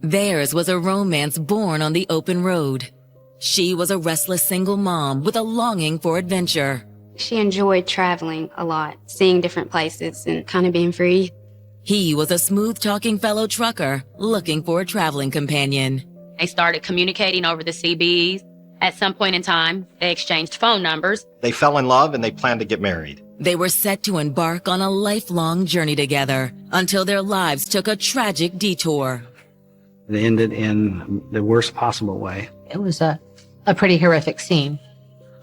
Theirs was a romance born on the open road. She was a restless single mom with a longing for adventure. She enjoyed traveling a lot, seeing different places and kind of being free. He was a smooth-talking fellow trucker looking for a traveling companion. They started communicating over the CBs. At some point in time, they exchanged phone numbers. They fell in love and they planned to get married. They were set to embark on a lifelong journey together until their lives took a tragic detour. They ended in the worst possible way. It was a pretty horrific scene.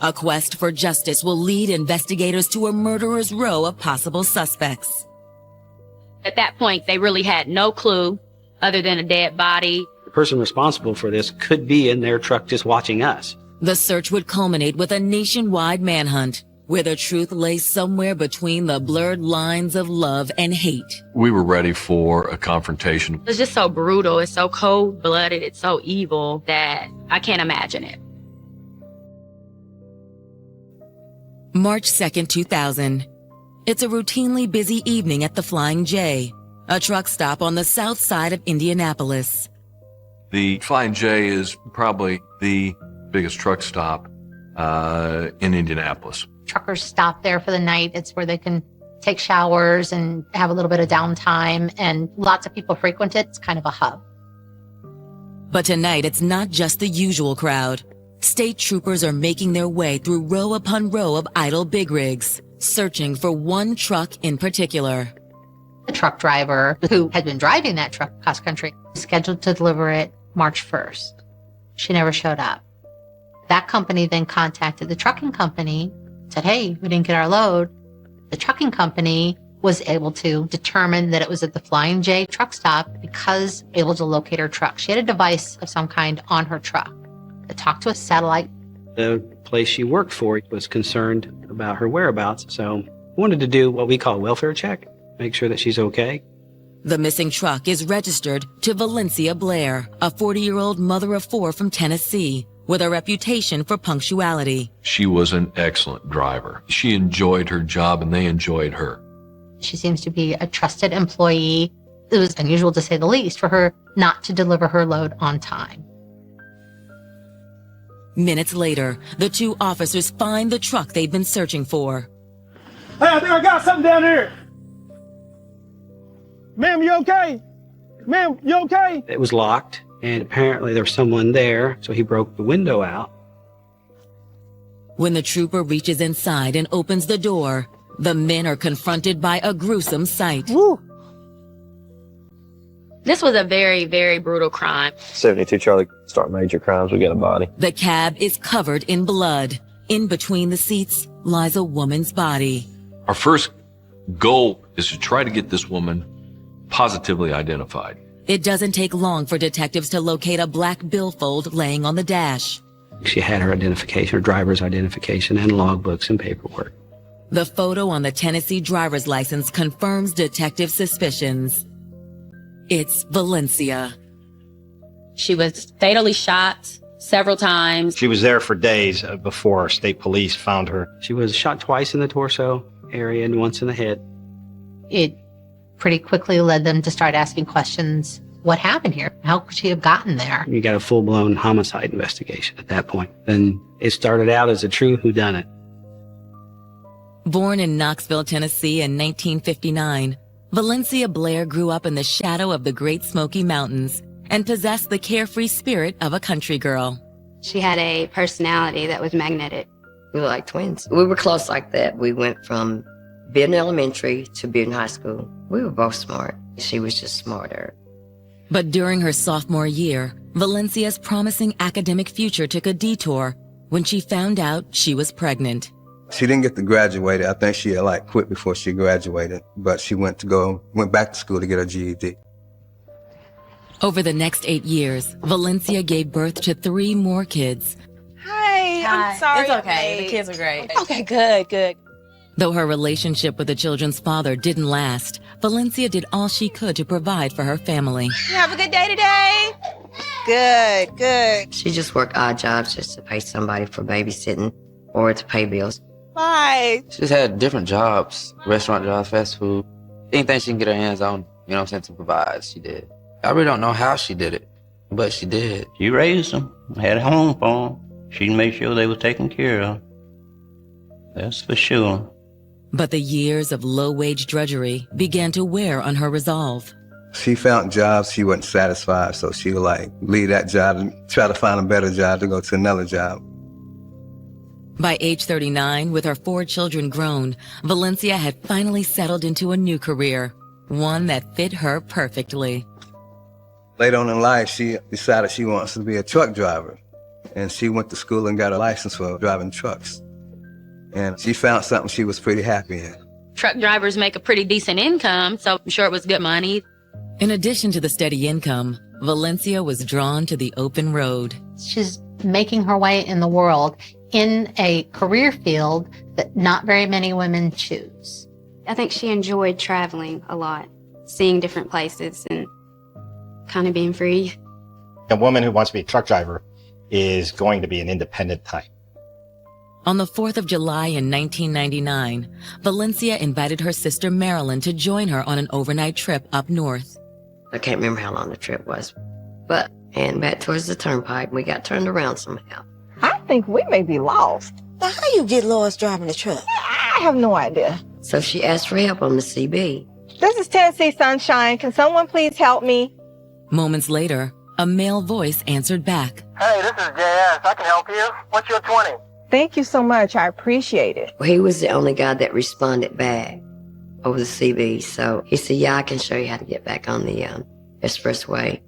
A quest for justice will lead investigators to a murderer's row of possible suspects. At that point, they really had no clue other than a dead body. The person responsible for this could be in their truck just watching us. The search would culminate with a nationwide manhunt, where the truth lay somewhere between the blurred lines of love and hate. We were ready for a confrontation. It's just so brutal. It's so cold-blooded. It's so evil that I can't imagine it. March 2nd, 2000. It's a routinely busy evening at the Flying J, a truck stop on the south side of Indianapolis. The Flying J is probably the biggest truck stop in Indianapolis. Truckers stop there for the night. It's where they can take showers and have a little bit of downtime, and lots of people frequent it. It's kind of a hub. But tonight, it's not just the usual crowd. State troopers are making their way through row upon row of idle big rigs, searching for one truck in particular. The truck driver who had been driving that truck cross country was scheduled to deliver it March 1st. She never showed up. That company then contacted the trucking company, said, hey, we didn't get our load. The trucking company was able to determine that it was at the Flying J truck stop because able to locate her truck. She had a device of some kind on her truck that talked to a satellite. The place she worked for was concerned about her whereabouts, so wanted to do what we call a welfare check, make sure that she's okay. The missing truck is registered to Valencia Blair, a 40-year-old mother of four from Tennessee, with a reputation for punctuality. She was an excellent driver. She enjoyed her job and they enjoyed her. She seems to be a trusted employee. It was unusual, to say the least, for her not to deliver her load on time. Minutes later, the two officers find the truck they've been searching for. Hey, I think I got something down here. Ma'am, you okay? Ma'am, you okay? It was locked, and apparently there was someone there, so he broke the window out. When the trooper reaches inside and opens the door, the men are confronted by a gruesome sight. Woo. This was a very, very brutal crime. 72 Charlie, start major crimes, we got a body. The cab is covered in blood. In between the seats lies a woman's body. Our first goal is to try to get this woman positively identified. It doesn't take long for detectives to locate a black billfold laying on the dash. She had her identification, her driver's identification, and logbooks and paperwork. The photo on the Tennessee driver's license confirms detective suspicions. It's Valencia. She was fatally shot several times. She was there for days before state police found her. She was shot twice in the torso area and once in the head. It pretty quickly led them to start asking questions. What happened here? How could she have gotten there? You got a full-blown homicide investigation at that point. Then it started out as a true whodunit. Born in Knoxville, Tennessee in 1959, Valencia Blair grew up in the shadow of the Great Smoky Mountains and possessed the carefree spirit of a country girl. She had a personality that was magnetic. We were like twins. We were close like that. We went from Bearden Elementary to Bearden High School. We were both smart. She was just smarter. But during her sophomore year, Valencia's promising academic future took a detour when she found out she was pregnant. She didn't get to graduate. I think she had quit before she graduated, but she went back to school to get her GED. Over the next 8 years, Valencia gave birth to 3 more kids. Hi, I'm sorry. It's okay. The kids are great. Okay, good. Though her relationship with the children's father didn't last, Valencia did all she could to provide for her family. You have a good day today? Good. She just worked odd jobs just to pay somebody for babysitting or to pay bills. Bye. She just had different jobs, restaurant jobs, fast food. Anything she can get her hands on, to provide, she did. I really don't know how she did it. But she did. She raised them, had a home for them. She made sure they were taken care of. That's for sure. But the years of low-wage drudgery began to wear on her resolve. She found jobs she wasn't satisfied, so she would like leave that job and try to find a better job to go to another job. By age 39, with her 4 children grown, Valencia had finally settled into a new career, one that fit her perfectly. Later on in life, she decided she wants to be a truck driver. And she went to school and got a license for driving trucks. And she found something she was pretty happy in. Truck drivers make a pretty decent income, so I'm sure it was good money. In addition to the steady income, Valencia was drawn to the open road. She's making her way in the world in a career field that not very many women choose. I think she enjoyed traveling a lot, seeing different places and kind of being free. A woman who wants to be a truck driver is going to be an independent type. On the 4th of July in 1999, Valencia invited her sister Marilyn to join her on an overnight trip up north. I can't remember how long the trip was, but and back towards the turnpike, we got turned around somehow. I think we may be lost. Now, how you get lost driving the truck? I have no idea. So she asked for help on the CB. This is Tennessee Sunshine. Can someone please help me? Moments later, a male voice answered back. Hey, this is JS. I can help you. What's your 20? Thank you so much. I appreciate it. Well, he was the only guy that responded back over the CB. So he said, yeah, I can show you how to get back on the expressway.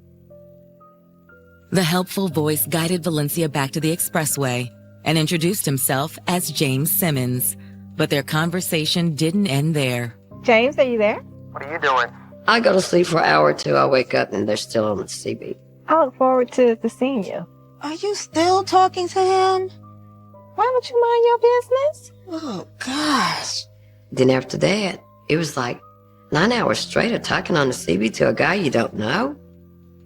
The helpful voice guided Valencia back to the expressway and introduced himself as James Simmons. But their conversation didn't end there. James, are you there? What are you doing? I go to sleep for an hour or two. I wake up and they're still on the CB. I look forward to seeing you. Are you still talking to him? Why don't you mind your business? Oh, gosh. Then after that, it was like 9 hours straight of talking on the CB to a guy you don't know.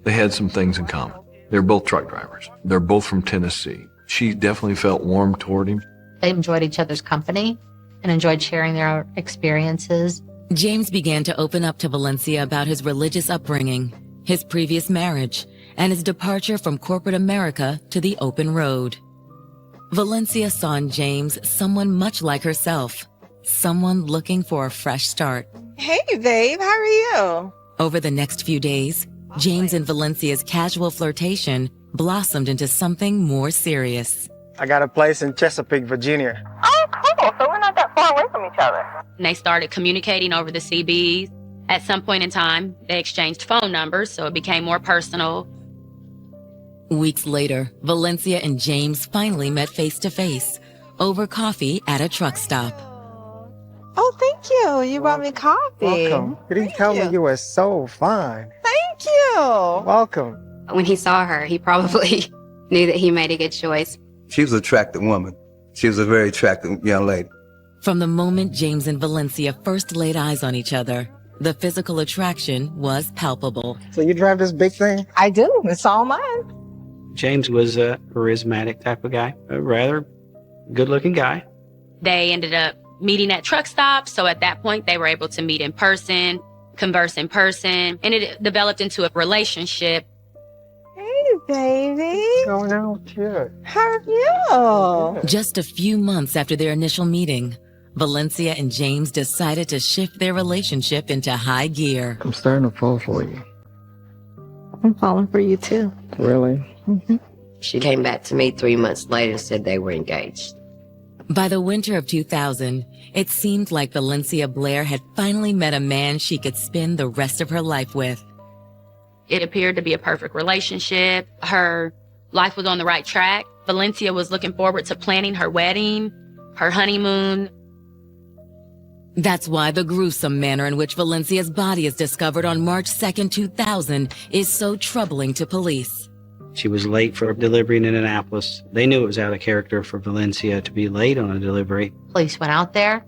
They had some things in common. They're both truck drivers. They're both from Tennessee. She definitely felt warm toward him. They enjoyed each other's company and enjoyed sharing their experiences. James began to open up to Valencia about his religious upbringing, his previous marriage, and his departure from corporate America to the open road. Valencia saw in James someone much like herself, someone looking for a fresh start. Hey, babe. How are you? Over the next few days, James and Valencia's casual flirtation blossomed into something more serious. I got a place in Chesapeake, Virginia. Oh, cool. So we're not that far away from each other. And they started communicating over the CBs. At some point in time, they exchanged phone numbers, so it became more personal. Weeks later, Valencia and James finally met face to face over coffee at a truck stop. Oh, thank you. You brought me coffee. Welcome. You didn't tell me you were so fine. Thank you. Welcome. When he saw her, he probably knew that he made a good choice. She was an attractive woman. She was a very attractive young lady. From the moment James and Valencia first laid eyes on each other, the physical attraction was palpable. So you drive this big thing? I do. It's all mine. James was a charismatic type of guy, a rather good-looking guy. They ended up meeting at truck stops, so at that point they were able to meet in person, converse in person, and it developed into a relationship. Hey, baby. What's going on with you? How are you? Just a few months after their initial meeting, Valencia and James decided to shift their relationship into high gear. I'm starting to fall for you. I'm falling for you, too. Really? Mm-hmm. She came back to me 3 months later and said they were engaged. By the winter of 2000, it seemed like Valencia Blair had finally met a man she could spend the rest of her life with. It appeared to be a perfect relationship. Her life was on the right track. Valencia was looking forward to planning her wedding, her honeymoon. That's why the gruesome manner in which Valencia's body is discovered on March 2nd, 2000 is so troubling to police. She was late for a delivery in Indianapolis. They knew it was out of character for Valencia to be late on a delivery. Police went out there,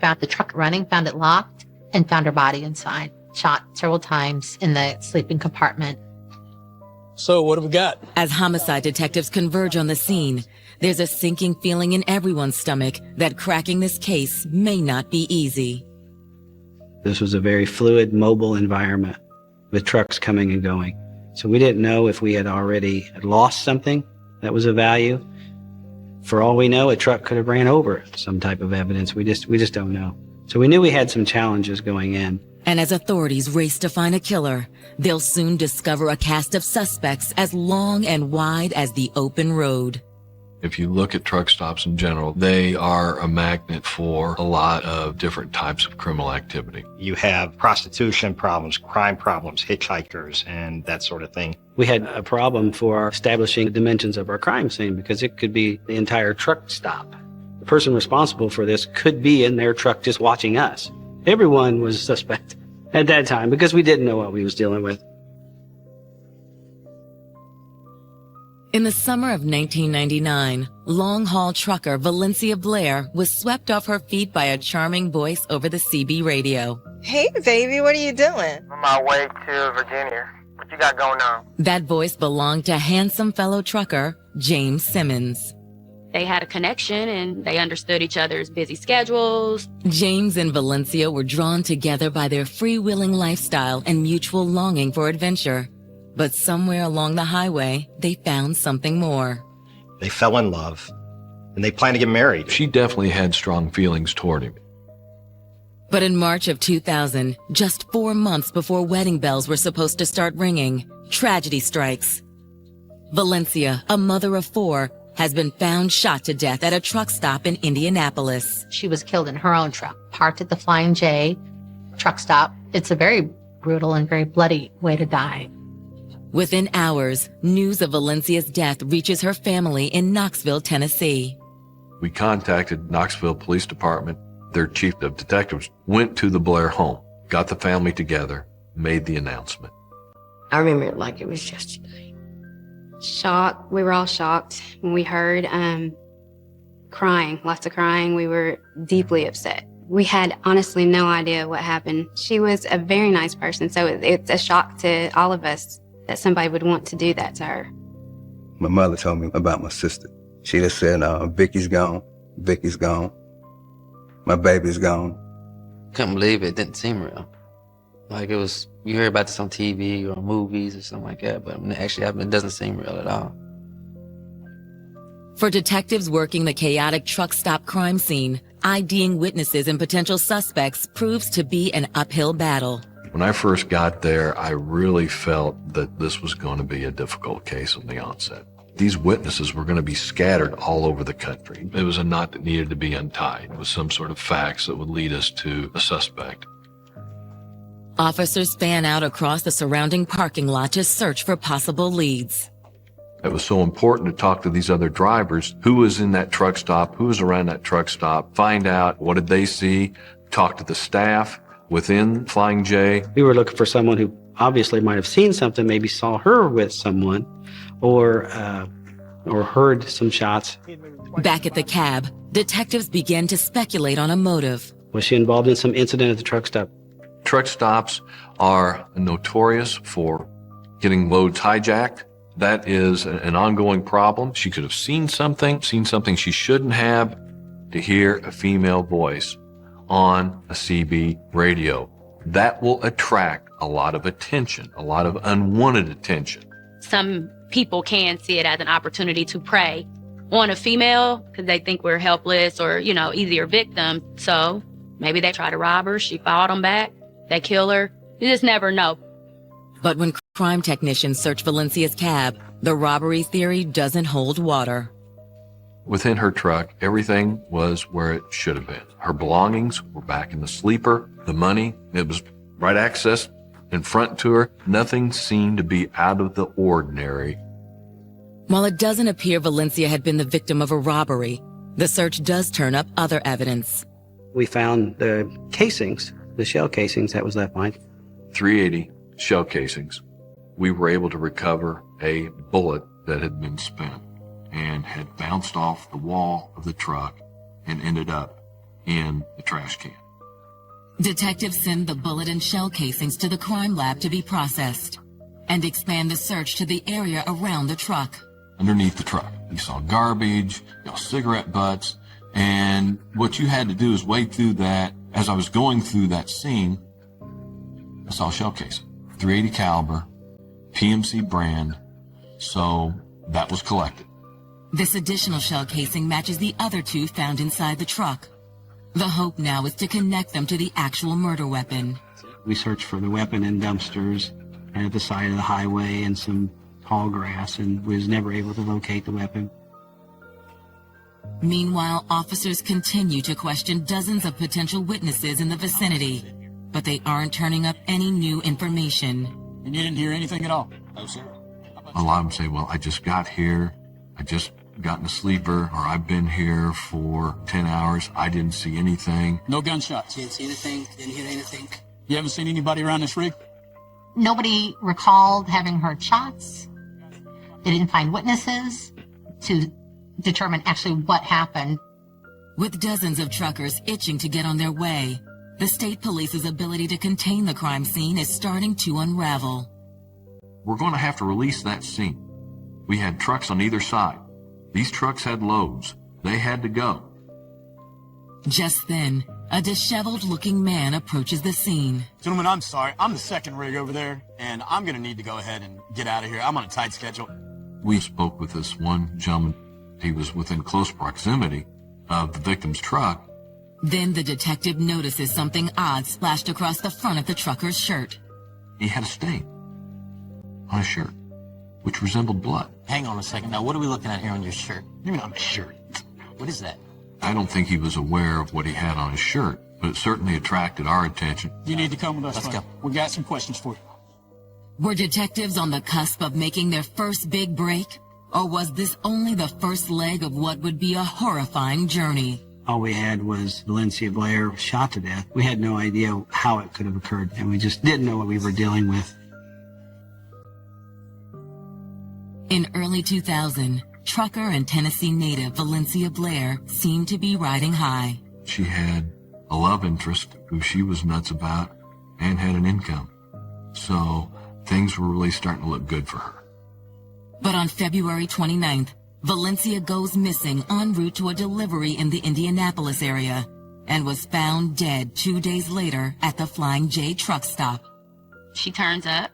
found the truck running, found it locked, and found her body inside, shot several times in the sleeping compartment. So what have we got? As homicide detectives converge on the scene, there's a sinking feeling in everyone's stomach that cracking this case may not be easy. This was a very fluid, mobile environment with trucks coming and going. So we didn't know if we had already lost something that was of value. For all we know, a truck could have ran over some type of evidence. We just don't know. So we knew we had some challenges going in. And as authorities race to find a killer, they'll soon discover a cast of suspects as long and wide as the open road. If you look at truck stops in general, they are a magnet for a lot of different types of criminal activity. You have prostitution problems, crime problems, hitchhikers, and that sort of thing. We had a problem for establishing the dimensions of our crime scene because it could be the entire truck stop. The person responsible for this could be in their truck just watching us. Everyone was suspect at that time because we didn't know what we was dealing with. In the summer of 1999, long-haul trucker Valencia Blair was swept off her feet by a charming voice over the CB radio. Hey, baby, what are you doing? On my way to Virginia. What you got going on? That voice belonged to handsome fellow trucker James Simmons. They had a connection and they understood each other's busy schedules. James and Valencia were drawn together by their freewheeling lifestyle and mutual longing for adventure. But somewhere along the highway, they found something more. They fell in love, and they planned to get married. She definitely had strong feelings toward him. But in March of 2000, just 4 months before wedding bells were supposed to start ringing, tragedy strikes. Valencia, a mother of 4, has been found shot to death at a truck stop in Indianapolis. She was killed in her own truck, parked at the Flying J truck stop. It's a very brutal and very bloody way to die. Within hours, news of Valencia's death reaches her family in Knoxville, Tennessee. We contacted Knoxville Police Department. Their chief of detectives went to the Blair home, got the family together, made the announcement. I remember it like it was yesterday. Shocked. We were all shocked when we heard crying, lots of crying. We were deeply upset. We had honestly no idea what happened. She was a very nice person, so it's a shock to all of us that somebody would want to do that to her. My mother told me about my sister. She just said, Vicky's gone. Vicky's gone. My baby's gone. Couldn't believe it. It didn't seem real. Like it was, you hear about this on TV or movies or something like that, but when it actually happened, it doesn't seem real at all. For detectives working the chaotic truck stop crime scene, IDing witnesses and potential suspects proves to be an uphill battle. When I first got there, I really felt that this was going to be a difficult case from the onset. These witnesses were going to be scattered all over the country. It was a knot that needed to be untied with some sort of facts that would lead us to a suspect. Officers fan out across the surrounding parking lot to search for possible leads. It was so important to talk to these other drivers. Who was in that truck stop? Who was around that truck stop? Find out what did they see? Talk to the staff within Flying J. We were looking for someone who obviously might have seen something, maybe saw her with someone, or heard some shots. Back at the cab, detectives begin to speculate on a motive. Was she involved in some incident at the truck stop? Truck stops are notorious for getting loads hijacked. That is an ongoing problem. She could have seen something she shouldn't have. To hear a female voice on a CB radio, that will attract a lot of attention, a lot of unwanted attention. Some people can see it as an opportunity to prey on a female because they think we're helpless or, easier victims. So maybe they try to rob her. She fought them back. They kill her. You just never know. But when crime technicians search Valencia's cab, the robbery theory doesn't hold water. Within her truck, everything was where it should have been. Her belongings were back in the sleeper. The money, it was right access in front to her. Nothing seemed to be out of the ordinary. While it doesn't appear Valencia had been the victim of a robbery, the search does turn up other evidence. We found the casings, the shell casings that was left behind. 380 shell casings. We were able to recover a bullet that had been spent and had bounced off the wall of the truck and ended up in the trash can. Detectives send the bullet and shell casings to the crime lab to be processed and expand the search to the area around the truck. Underneath the truck, you saw garbage, you saw cigarette butts, and what you had to do is wade through that. As I was going through that scene, I saw a shell casing, 380 caliber PMC brand, so that was collected. This additional shell casing matches the other 2 found inside the truck. The hope now is to connect them to the actual murder weapon. We searched for the weapon in dumpsters and at the side of the highway and some tall grass, and was never able to locate the weapon. Meanwhile, officers continue to question dozens of potential witnesses in the vicinity, but they aren't turning up any new information. And you didn't hear anything at all? No, sir. A lot of them say, well, I just got here, I just got in a sleeper, or I've been here for 10 hours, I didn't see anything. No gunshots? Didn't see anything? Didn't hear anything? You haven't seen anybody around this rig? Nobody recalled having heard shots. They didn't find witnesses to determine actually what happened. With dozens of truckers itching to get on their way, the state police's ability to contain the crime scene is starting to unravel. We're going to have to release that scene. We had trucks on either side. These trucks had loads. They had to go. Just then, a disheveled-looking man approaches the scene. Gentlemen, I'm sorry. I'm the second rig over there, and I'm going to need to go ahead and get out of here. I'm on a tight schedule. We spoke with this one gentleman. He was within close proximity of the victim's truck. Then the detective notices something odd splashed across the front of the trucker's shirt. He had a stain on his shirt, which resembled blood. Hang on a second. Now, what are we looking at here on your shirt? You mean on my shirt? What is that? I don't think he was aware of what he had on his shirt, but it certainly attracted our attention. You need to come with us. Let's go. We got some questions for you. Were detectives on the cusp of making their first big break? Or was this only the first leg of what would be a horrifying journey? All we had was Valencia Blair shot to death. We had no idea how it could have occurred, and we just didn't know what we were dealing with. In early 2000, trucker and Tennessee native Valencia Blair seemed to be riding high. She had a love interest who she was nuts about and had an income. So things were really starting to look good for her. But on February 29th, Valencia goes missing en route to a delivery in the Indianapolis area and was found dead 2 days later at the Flying J truck stop. She turns up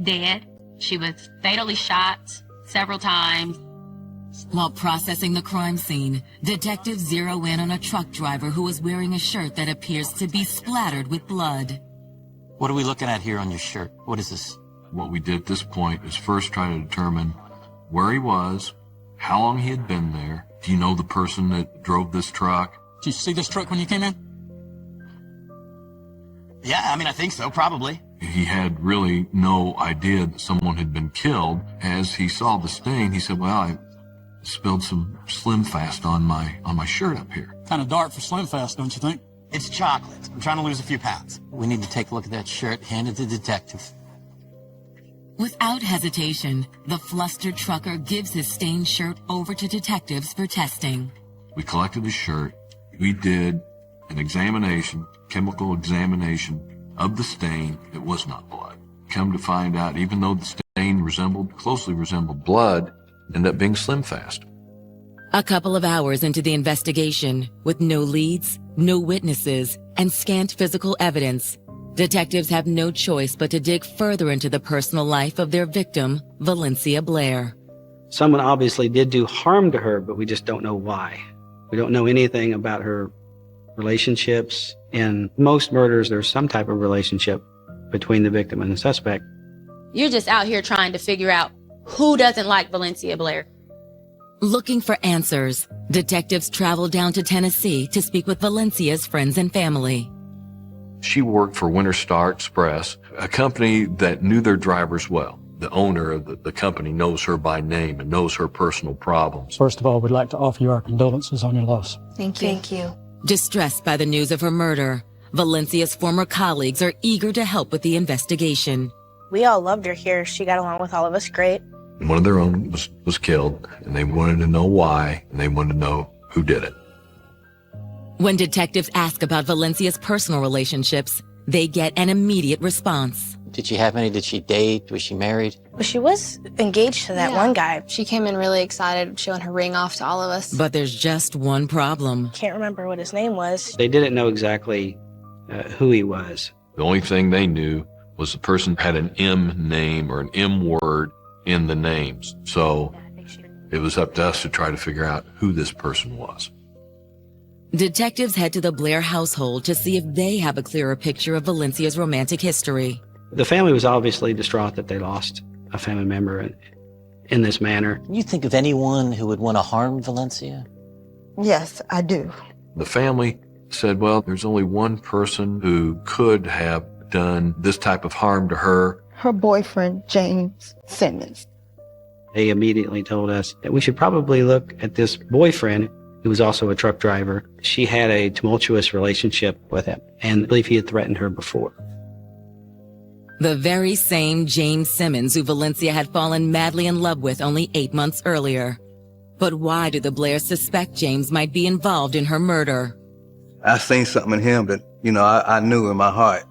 dead. She was fatally shot several times. While processing the crime scene, detectives zero in on a truck driver who was wearing a shirt that appears to be splattered with blood. What are we looking at here on your shirt? What is this? What we did at this point is first try to determine where he was, how long he had been there. Do you know the person that drove this truck? Did you see this truck when you came in? Yeah, I mean, I think so, probably. He had really no idea that someone had been killed. As he saw the stain, he said, well, I spilled some Slim Fast on my shirt up here. Kind of dark for Slim Fast, don't you think? It's chocolate. I'm trying to lose a few pounds. We need to take a look at that shirt, hand it to the detective. Without hesitation, the flustered trucker gives his stained shirt over to detectives for testing. We collected his shirt. We did an examination, chemical examination of the stain. It was not blood. Come to find out, even though the stain closely resembled blood, ended up being Slim Fast. A couple of hours into the investigation, with no leads, no witnesses, and scant physical evidence, detectives have no choice but to dig further into the personal life of their victim, Valencia Blair. Someone obviously did do harm to her, but we just don't know why. We don't know anything about her relationships. In most murders, there's some type of relationship between the victim and the suspect. You're just out here trying to figure out who doesn't like Valencia Blair. Looking for answers, detectives travel down to Tennessee to speak with Valencia's friends and family. She worked for Winter Star Express, a company that knew their drivers well. The owner of the company knows her by name and knows her personal problems. First of all, we'd like to offer you our condolences on your loss. Thank you. Thank you. Distressed by the news of her murder, Valencia's former colleagues are eager to help with the investigation. We all loved her here. She got along with all of us great. One of their own was killed, and they wanted to know why, and they wanted to know who did it. When detectives ask about Valencia's personal relationships, they get an immediate response. Did she have any? Did she date? Was she married? Well, she was engaged to that one guy. She came in really excited, showing her ring off to all of us. But there's just one problem. Can't remember what his name was. They didn't know exactly who he was. The only thing they knew was the person had an M name or an M word in the names. So it was up to us to try to figure out who this person was. Detectives head to the Blair household to see if they have a clearer picture of Valencia's romantic history. The family was obviously distraught that they lost a family member in this manner. You think of anyone who would want to harm Valencia? Yes, I do. The family said, well, there's only one person who could have done this type of harm to her. Her boyfriend, James Simmons. They immediately told us that we should probably look at this boyfriend, who was also a truck driver. She had a tumultuous relationship with him, and I believe he had threatened her before. The very same James Simmons who Valencia had fallen madly in love with only 8 months earlier. But why do the Blairs suspect James might be involved in her murder? I seen something in him that, I knew in my heart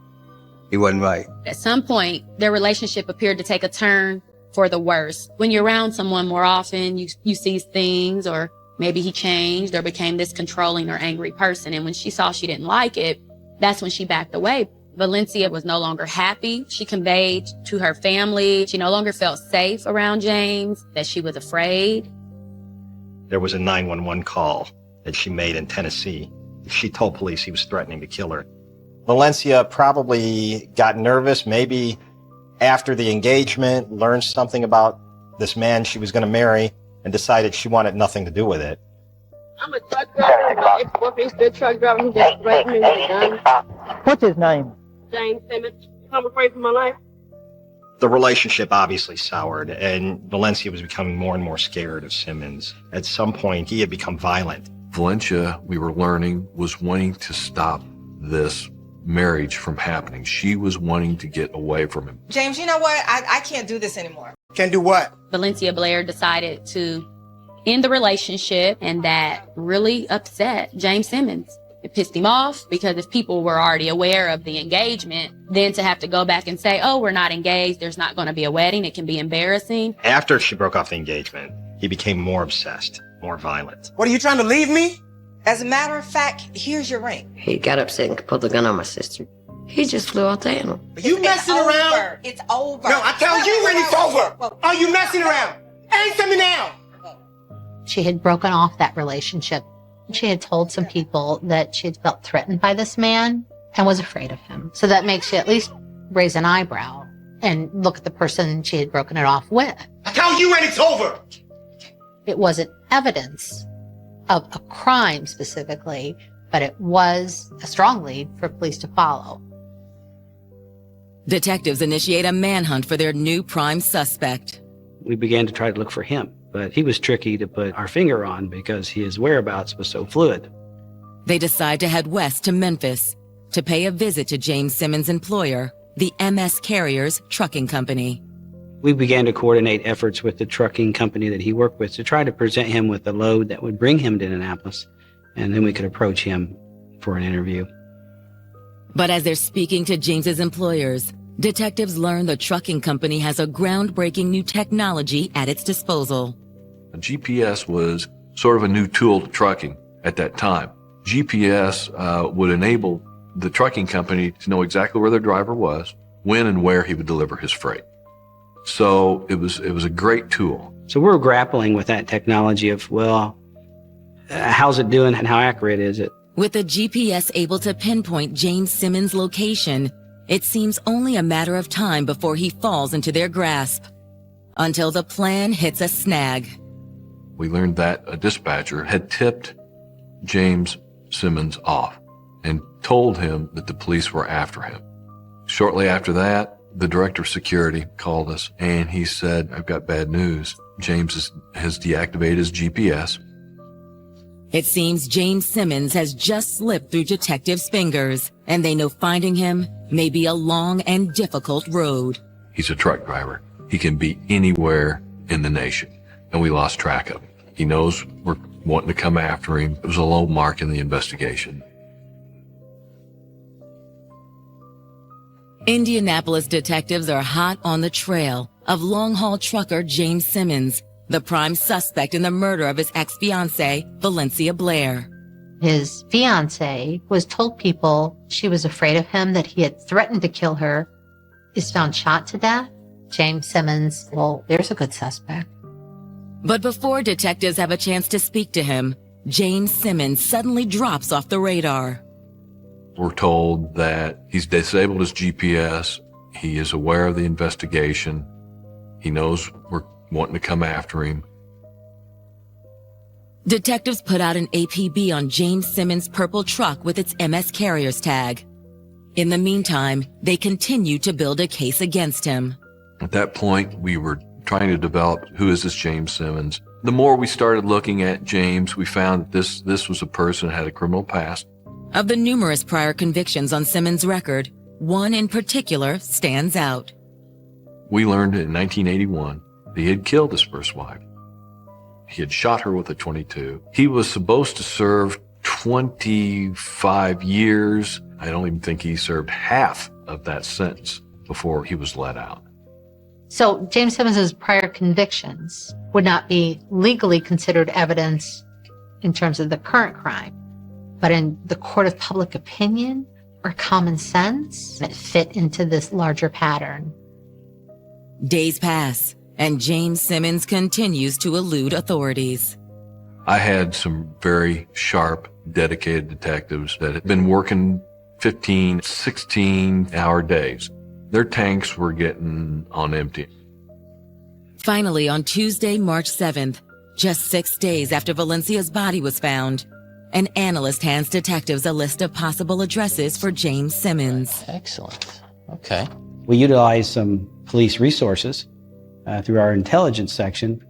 he wasn't right. At some point, their relationship appeared to take a turn for the worse. When you're around someone more often, you see things, or maybe he changed or became this controlling or angry person. And when she saw she didn't like it, that's when she backed away. Valencia was no longer happy. She conveyed to her family she no longer felt safe around James, that she was afraid. There was a 911 call that she made in Tennessee. She told police he was threatening to kill her. Valencia probably got nervous, maybe after the engagement, learned something about this man she was going to marry, and decided she wanted nothing to do with it. I'm a truck driver. My ex-boyfriend's still truck driver. He just threatened me with a gun. What's his name? James Simmons. I'm afraid for my life. The relationship obviously soured, and Valencia was becoming more and more scared of Simmons. At some point, he had become violent. Valencia, we were learning, was wanting to stop this marriage from happening. She was wanting to get away from him. James, you know what? I can't do this anymore. Can't do what? Valencia Blair decided to end the relationship, and that really upset James Simmons. It pissed him off because if people were already aware of the engagement, then to have to go back and say, oh, we're not engaged, there's not going to be a wedding, it can be embarrassing. After she broke off the engagement, he became more obsessed, more violent. What, are you trying to leave me? As a matter of fact, here's your ring. He got upset and pulled the gun on my sister. He just flew out the animal. Are you messing around? It's over. No, I tell you when it's over. Are you messing around? Answer me now. She had broken off that relationship. She had told some people that she had felt threatened by this man and was afraid of him. So that makes you at least raise an eyebrow and look at the person she had broken it off with. I tell you when it's over. It wasn't evidence of a crime specifically, but it was a strong lead for police to follow. Detectives initiate a manhunt for their new prime suspect. We began to try to look for him, but he was tricky to put our finger on because his whereabouts was so fluid. They decide to head west to Memphis to pay a visit to James Simmons' employer, the MS Carriers Trucking Company. We began to coordinate efforts with the trucking company that he worked with to try to present him with a load that would bring him to Indianapolis, and then we could approach him for an interview. But as they're speaking to James's employers, detectives learn the trucking company has a groundbreaking new technology at its disposal. A GPS was sort of a new tool to trucking at that time. GPS would enable the trucking company to know exactly where their driver was, when and where he would deliver his freight. So it was a great tool. So we're grappling with that technology of, how's it doing and how accurate is it? With the GPS able to pinpoint James Simmons' location, it seems only a matter of time before he falls into their grasp, until the plan hits a snag. We learned that a dispatcher had tipped James Simmons off and told him that the police were after him. Shortly after that, the director of security called us and he said, I've got bad news. James has deactivated his GPS. It seems James Simmons has just slipped through detectives' fingers, and they know finding him may be a long and difficult road. He's a truck driver. He can be anywhere in the nation, and we lost track of him. He knows we're wanting to come after him. It was a low mark in the investigation. Indianapolis detectives are hot on the trail of long-haul trucker James Simmons, the prime suspect in the murder of his ex-fiancée, Valencia Blair. His fiancée was told people she was afraid of him, that he had threatened to kill her. is found shot to death, James Simmons, well, there's a good suspect. But before detectives have a chance to speak to him, James Simmons suddenly drops off the radar. We're told that he's disabled his GPS. He is aware of the investigation. He knows we're wanting to come after him. Detectives put out an APB on James Simmons' purple truck with its MS Carriers tag. In the meantime, they continue to build a case against him. At that point, we were trying to develop who is this James Simmons. The more we started looking at James, we found that this was a person who had a criminal past. Of the numerous prior convictions on Simmons' record, one in particular stands out. We learned in 1981 that he had killed his first wife. He had shot her with a .22. He was supposed to serve 25 years. I don't even think he served half of that sentence before he was let out. So James Simmons' prior convictions would not be legally considered evidence in terms of the current crime, but in the court of public opinion or common sense, it fit into this larger pattern. Days pass, and James Simmons continues to elude authorities. I had some very sharp, dedicated detectives that had been working 15, 16-hour days. Their tanks were getting on empty. Finally, on Tuesday, March 7th, just 6 days after Valencia's body was found, an analyst hands detectives a list of possible addresses for James Simmons. Excellent. Okay. We utilized some police resources through our intelligence section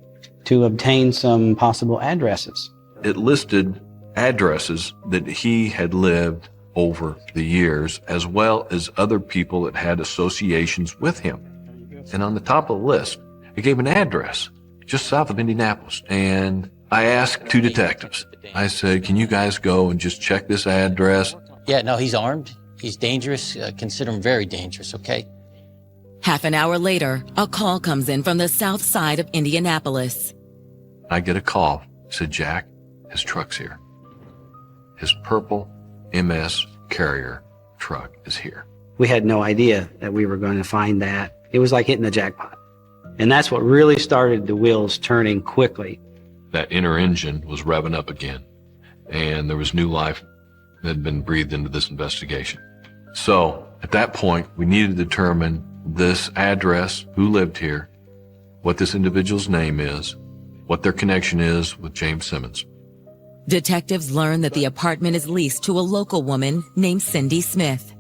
to obtain some possible addresses. It listed addresses that he had lived over the years, as well as other people that had associations with him. And on the top of the list, it gave an address just south of Indianapolis. And I asked two detectives, I said, can you guys go and just check this address? Yeah, no, he's armed. He's dangerous. Consider him very dangerous, okay? Half an hour later, a call comes in from the south side of Indianapolis. I get a call. Said, Jack, his truck's here. His purple MS Carrier truck is here. We had no idea that we were going to find that. It was like hitting the jackpot. And that's what really started the wheels turning quickly. That inner engine was revving up again, and there was new life that had been breathed into this investigation. So at that point, we needed to determine this address, who lived here, what this individual's name is, what their connection is with James Simmons. Detectives learn that the apartment is leased to a local woman named Cindy Smith.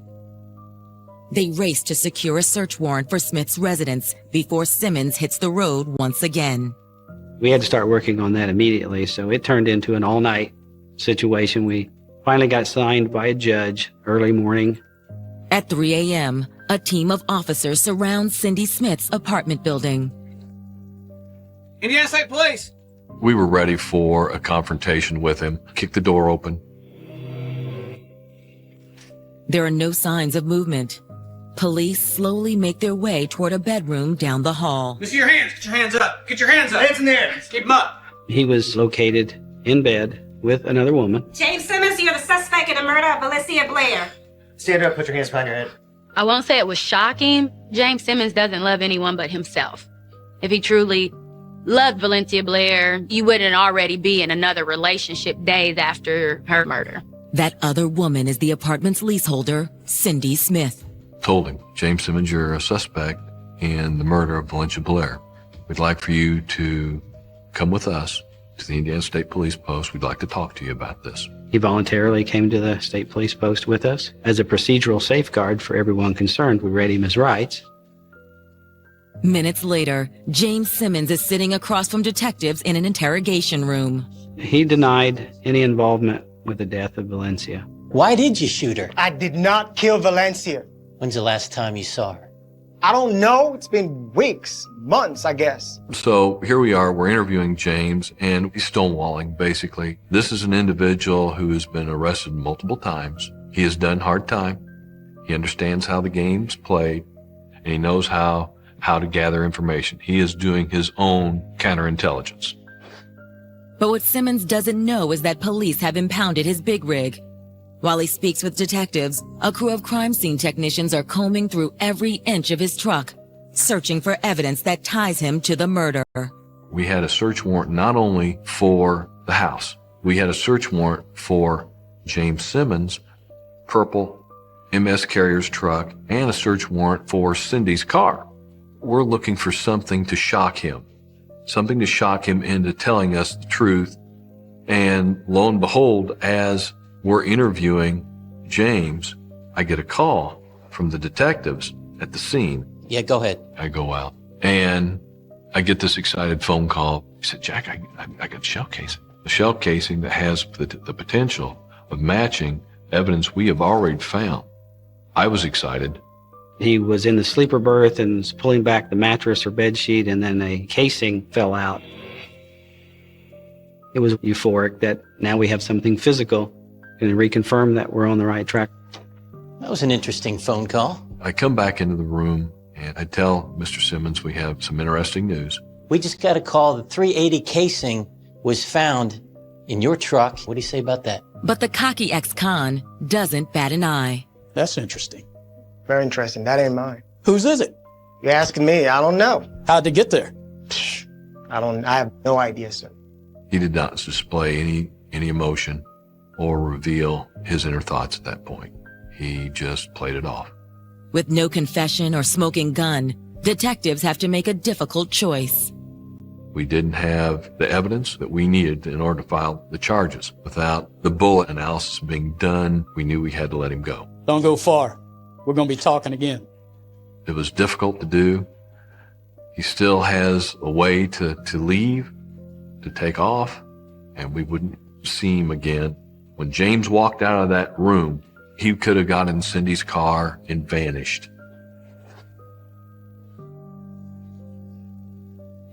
They race to secure a search warrant for Smith's residence before Simmons hits the road once again. We had to start working on that immediately, so it turned into an all-night situation. We finally got signed by a judge early morning. At 3 a.m., a team of officers surrounds Cindy Smith's apartment building. Indiana State Police! We were ready for a confrontation with him, kick the door open. There are no signs of movement. Police slowly make their way toward a bedroom down the hall. Let me see your hands. Get your hands up. Get your hands up. Hands in the air. Keep them up. He was located in bed with another woman. James Simmons, you're the suspect in the murder of Valencia Blair. Stand up. Put your hands behind your head. I won't say it was shocking. James Simmons doesn't love anyone but himself. If he truly loved Valencia Blair, you wouldn't already be in another relationship days after her murder. That other woman is the apartment's leaseholder, Cindy Smith. Told him, James Simmons, you're a suspect in the murder of Valencia Blair. We'd like for you to come with us to the Indiana State Police Post. We'd like to talk to you about this. He voluntarily came to the state police post with us. As a procedural safeguard for everyone concerned, we read him his rights. Minutes later, James Simmons is sitting across from detectives in an interrogation room. He denied any involvement with the death of Valencia. Why did you shoot her? I did not kill Valencia. When's the last time you saw her? I don't know. It's been weeks, months, I guess. So here we are, we're interviewing James, and he's stonewalling, basically. This is an individual who has been arrested multiple times. He has done hard time. He understands how the game's played, and he knows how to gather information. He is doing his own counterintelligence. But what Simmons doesn't know is that police have impounded his big rig. While he speaks with detectives, a crew of crime scene technicians are combing through every inch of his truck, searching for evidence that ties him to the murder. We had a search warrant not only for the house, we had a search warrant for James Simmons' purple MS Carrier's truck and a search warrant for Cindy's car. We're looking for something to shock him into telling us the truth. And lo and behold, as we're interviewing James, I get a call from the detectives at the scene. Yeah, go ahead. I go out and I get this excited phone call. He said, Jack, I got shell casing. A shell casing that has the potential of matching evidence we have already found. I was excited. He was in the sleeper berth and was pulling back the mattress or bed sheet, and then a casing fell out. It was euphoric that now we have something physical and reconfirm that we're on the right track. That was an interesting phone call. I come back into the room and I tell Mr. Simmons we have some interesting news. We just got a call that 380 casing was found in your truck. What do you say about that? But the cocky ex-con doesn't bat an eye. That's interesting. Very interesting. That ain't mine. Whose is it? You're asking me. I don't know. How'd it get there? I have no idea, sir. He did not display any emotion or reveal his inner thoughts at that point. He just played it off. With no confession or smoking gun, detectives have to make a difficult choice. We didn't have the evidence that we needed in order to file the charges. Without the bullet analysis being done, we knew we had to let him go. Don't go far. We're going to be talking again. It was difficult to do. He still has a way to leave, to take off, and we wouldn't see him again. When James walked out of that room, he could have got in Cindy's car and vanished.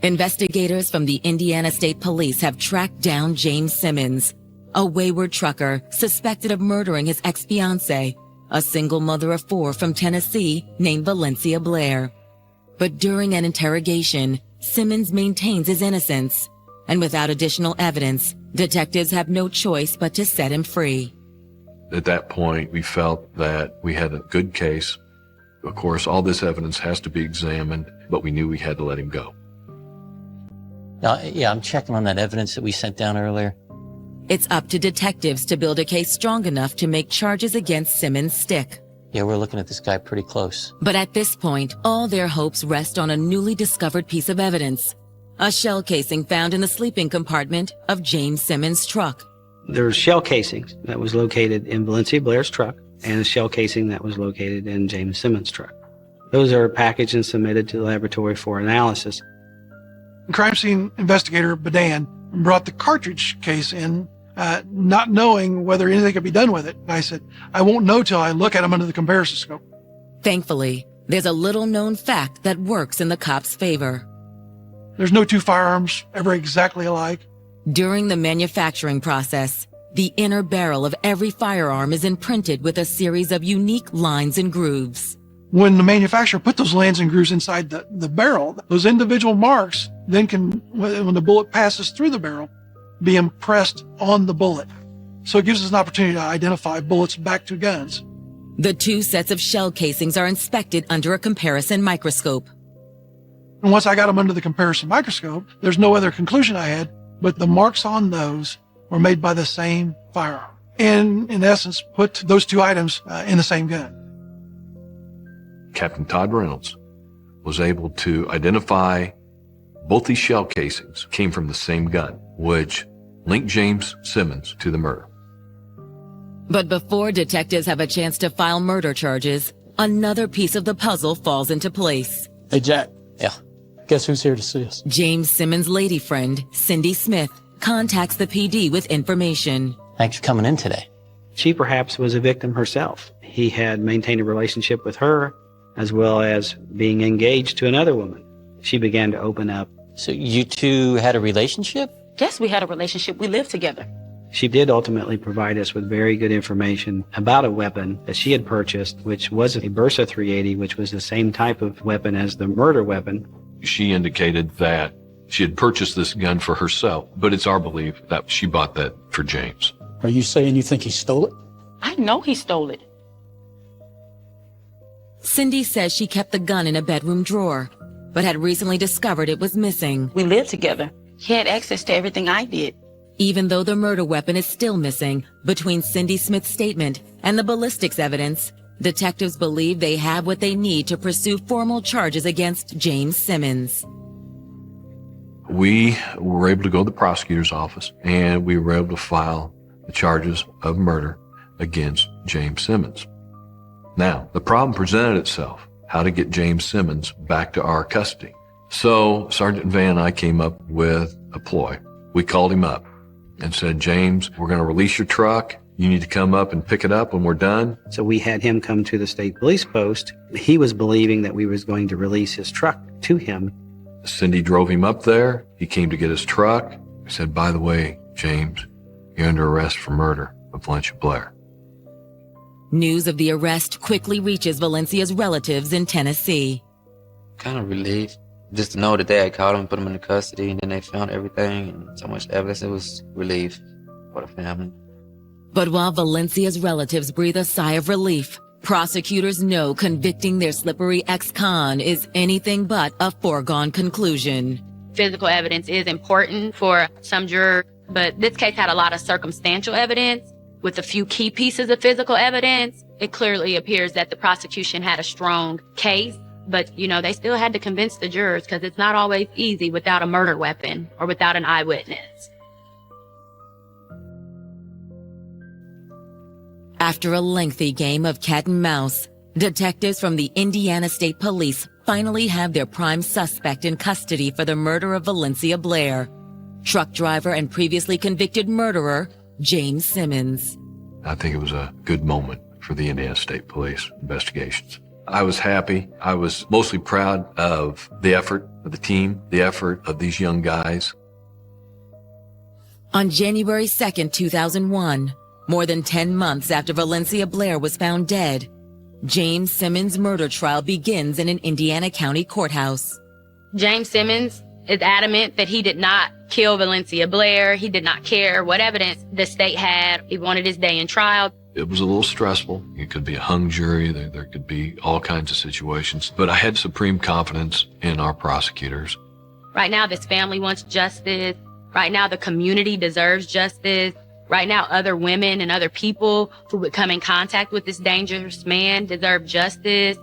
Investigators from the Indiana State Police have tracked down James Simmons, a wayward trucker suspected of murdering his ex-fiancée, a single mother of 4 from Tennessee named Valencia Blair. But during an interrogation, Simmons maintains his innocence, and without additional evidence, detectives have no choice but to set him free. At that point, we felt that we had a good case. Of course, all this evidence has to be examined, but we knew we had to let him go. Yeah, I'm checking on that evidence that we sent down earlier. It's up to detectives to build a case strong enough to make charges against Simmons stick. Yeah, we're looking at this guy pretty close. But at this point, all their hopes rest on a newly discovered piece of evidence. A shell casing found in the sleeping compartment of James Simmons' truck. There's shell casings that was located in Valencia Blair's truck and a shell casing that was located in James Simmons' truck. Those are packaged and submitted to the laboratory for analysis. Crime scene investigator Badan brought the cartridge case in, not knowing whether anything could be done with it. And I said, I won't know till I look at them under the comparison scope. Thankfully, there's a little-known fact that works in the cops' favor. There's no 2 firearms ever exactly alike. During the manufacturing process, the inner barrel of every firearm is imprinted with a series of unique lines and grooves. When the manufacturer put those lines and grooves inside the barrel, those individual marks then can, when the bullet passes through the barrel, be impressed on the bullet. So it gives us an opportunity to identify bullets back to guns. The 2 sets of shell casings are inspected under a comparison microscope. And once I got them under the comparison microscope, there's no other conclusion I had, but the marks on those were made by the same firearm. And in essence, put those 2 items in the same gun. Captain Todd Reynolds was able to identify both these shell casings came from the same gun, which linked James Simmons to the murder. But before detectives have a chance to file murder charges, another piece of the puzzle falls into place. Hey, Jack. Yeah. Guess who's here to see us? James Simmons' lady friend, Cindy Smith, contacts the PD with information. Thanks for coming in today. She perhaps was a victim herself. He had maintained a relationship with her, as well as being engaged to another woman. She began to open up. So you 2 had a relationship? Yes, we had a relationship. We lived together. She did ultimately provide us with very good information about a weapon that she had purchased, which was a Bersa 380, which was the same type of weapon as the murder weapon. She indicated that she had purchased this gun for herself, but it's our belief that she bought that for James. Are you saying you think he stole it? I know he stole it. Cindy says she kept the gun in a bedroom drawer, but had recently discovered it was missing. We lived together. He had access to everything I did. Even though the murder weapon is still missing, between Cindy Smith's statement and the ballistics evidence, detectives believe they have what they need to pursue formal charges against James Simmons. We were able to go to the prosecutor's office and we were able to file the charges of murder against James Simmons. Now, the problem presented itself, how to get James Simmons back to our custody. So Sergeant Van and I came up with a ploy. We called him up and said, James, we're going to release your truck. You need to come up and pick it up when we're done. So we had him come to the state police post. He was believing that we was going to release his truck to him. Cindy drove him up there. He came to get his truck. We said, by the way, James, you're under arrest for murder of Valencia Blair. News of the arrest quickly reaches Valencia's relatives in Tennessee. Kind of relieved just to know that they had caught him, put him into custody, and then they found everything and so much evidence. It was relief for the family. But while Valencia's relatives breathe a sigh of relief, prosecutors know convicting their slippery ex-con is anything but a foregone conclusion. Physical evidence is important for some jurors, but this case had a lot of circumstantial evidence. With a few key pieces of physical evidence, it clearly appears that the prosecution had a strong case, but, they still had to convince the jurors because it's not always easy without a murder weapon or without an eyewitness. After a lengthy game of cat and mouse, detectives from the Indiana State Police finally have their prime suspect in custody for the murder of Valencia Blair, truck driver and previously convicted murderer, James Simmons. I think it was a good moment for the Indiana State Police investigations. I was happy. I was mostly proud of the effort of the team, the effort of these young guys. On January 2nd, 2001, more than 10 months after Valencia Blair was found dead, James Simmons' murder trial begins in an Indiana County courthouse. James Simmons is adamant that he did not kill Valencia Blair. He did not care what evidence the state had. He wanted his day in trial. It was a little stressful. It could be a hung jury. There could be all kinds of situations. But I had supreme confidence in our prosecutors. Right now, this family wants justice. Right now, the community deserves justice. Right now, other women and other people who would come in contact with this dangerous man deserve justice.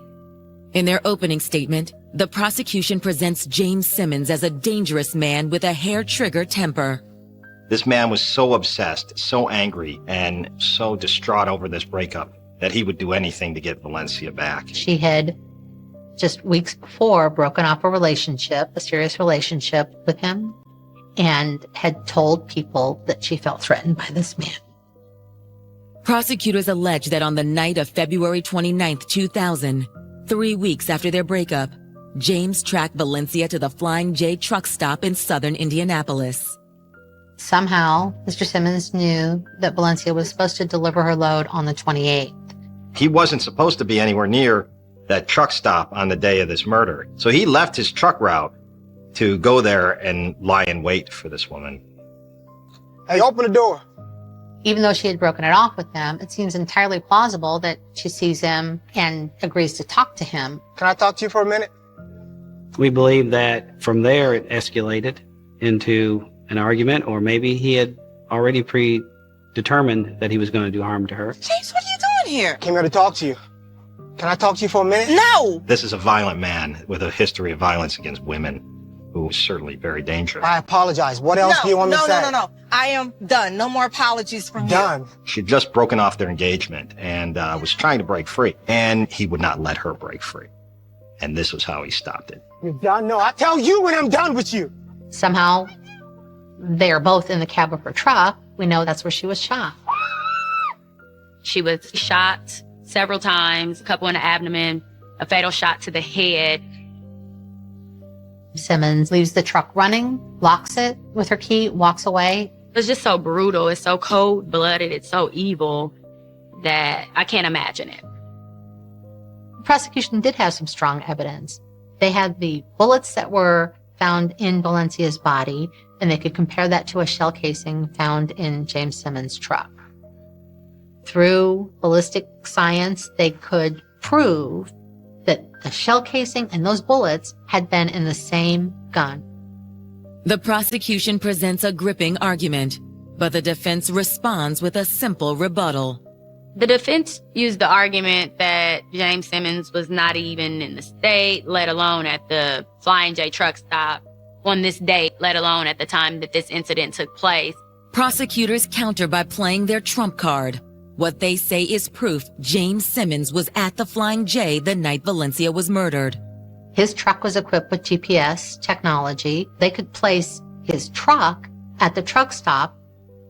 In their opening statement, the prosecution presents James Simmons as a dangerous man with a hair-trigger temper. This man was so obsessed, so angry, and so distraught over this breakup that he would do anything to get Valencia back. She had just weeks before broken off a serious relationship with him, and had told people that she felt threatened by this man. Prosecutors allege that on the night of February 29th, 2000, 3 weeks after their breakup, James tracked Valencia to the Flying J truck stop in southern Indianapolis. Somehow, Mr. Simmons knew that Valencia was supposed to deliver her load on the 28th. He wasn't supposed to be anywhere near that truck stop on the day of this murder. So he left his truck route to go there and lie in wait for this woman. Hey, open the door. Even though she had broken it off with him, it seems entirely plausible that she sees him and agrees to talk to him. Can I talk to you for a minute? We believe that from there it escalated into an argument, or maybe he had already predetermined that he was going to do harm to her. James, what are you doing here? Came here to talk to you. Can I talk to you for a minute? No! This is a violent man with a history of violence against women, who is certainly very dangerous. I apologize. What else do you want me to say? No. I am done. No more apologies from you. Done. She'd just broken off their engagement and was trying to break free, and he would not let her break free. And this was how he stopped it. You're done? No, I tell you when I'm done with you. Somehow, they're both in the cab of her truck. We know that's where she was shot. She was shot several times, a couple in the abdomen, a fatal shot to the head. Simmons leaves the truck running, locks it with her key, walks away. It's just so brutal. It's so cold-blooded. It's so evil that I can't imagine it. The prosecution did have some strong evidence. They had the bullets that were found in Valencia's body, and they could compare that to a shell casing found in James Simmons' truck. Through ballistic science, they could prove that the shell casing and those bullets had been in the same gun. The prosecution presents a gripping argument, but the defense responds with a simple rebuttal. The defense used the argument that James Simmons was not even in the state, let alone at the Flying J truck stop on this date, let alone at the time that this incident took place. Prosecutors counter by playing their trump card. What they say is proof James Simmons was at the Flying J the night Valencia was murdered. His truck was equipped with GPS technology. They could place his truck at the truck stop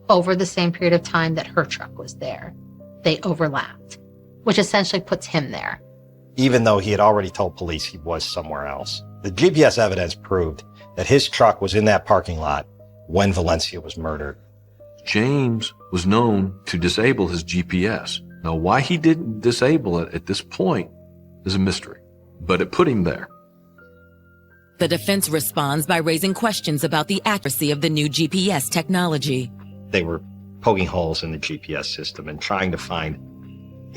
over the same period of time that her truck was there. They overlapped, which essentially puts him there. Even though he had already told police he was somewhere else, the GPS evidence proved that his truck was in that parking lot when Valencia was murdered. James was known to disable his GPS. Now, why he didn't disable it at this point is a mystery, but it put him there. The defense responds by raising questions about the accuracy of the new GPS technology. They were poking holes in the GPS system and trying to find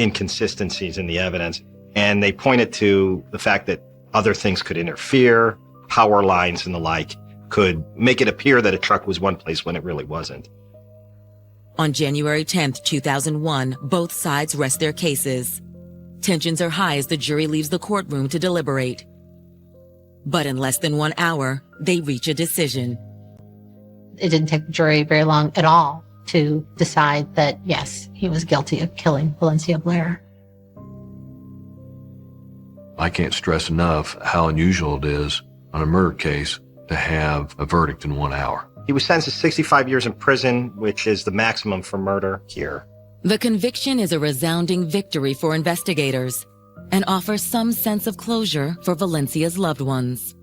inconsistencies in the evidence. And they pointed to the fact that other things could interfere, power lines and the like could make it appear that a truck was one place when it really wasn't. On January 10th, 2001, both sides rest their cases. Tensions are high as the jury leaves the courtroom to deliberate. But in less than 1 hour, they reach a decision. It didn't take the jury very long at all to decide that, yes, he was guilty of killing Valencia Blair. I can't stress enough how unusual it is on a murder case to have a verdict in 1 hour. He was sentenced to 65 years in prison, which is the maximum for murder here. The conviction is a resounding victory for investigators and offers some sense of closure for Valencia's loved ones.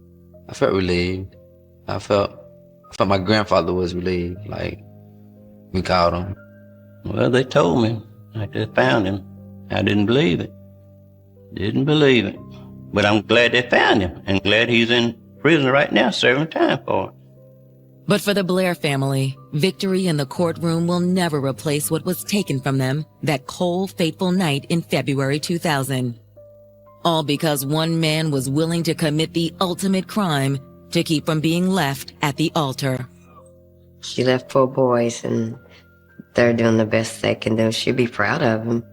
I felt relieved. I felt my grandfather was relieved, like we caught him. Well, they told me. I just found him. I didn't believe it. Didn't believe it. But I'm glad they found him and glad he's in prison right now serving time for it. But for the Blair family, victory in the courtroom will never replace what was taken from them that cold, fateful night in February 2000. All because one man was willing to commit the ultimate crime to keep from being left at the altar. She left 4 boys, and they're doing the best they can do. She'd be proud of them.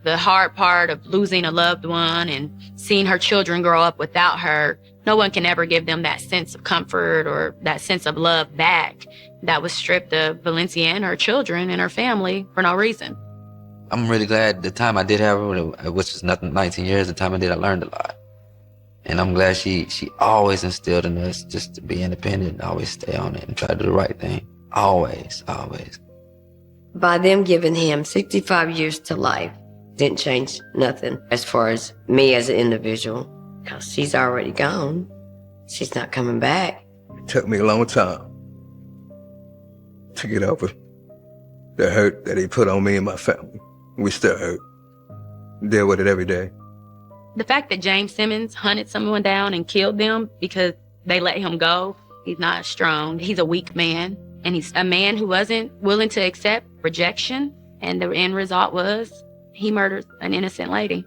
The hard part of losing a loved one and seeing her children grow up without her, no one can ever give them that sense of comfort or that sense of love back that was stripped of Valencia and her children and her family for no reason. I'm really glad the time I did have her, which was nothing, 19 years, the time I did, I learned a lot. And I'm glad she always instilled in us just to be independent and always stay on it and try to do the right thing. Always, always. By them giving him 65 years to life, didn't change nothing as far as me as an individual, because she's already gone. She's not coming back. It took me a long time to get over the hurt that he put on me and my family. We still hurt. Deal with it every day. The fact that James Simmons hunted someone down and killed them because they let him go, he's not strong. He's a weak man. And he's a man who wasn't willing to accept rejection. And the end result was he murdered an innocent lady.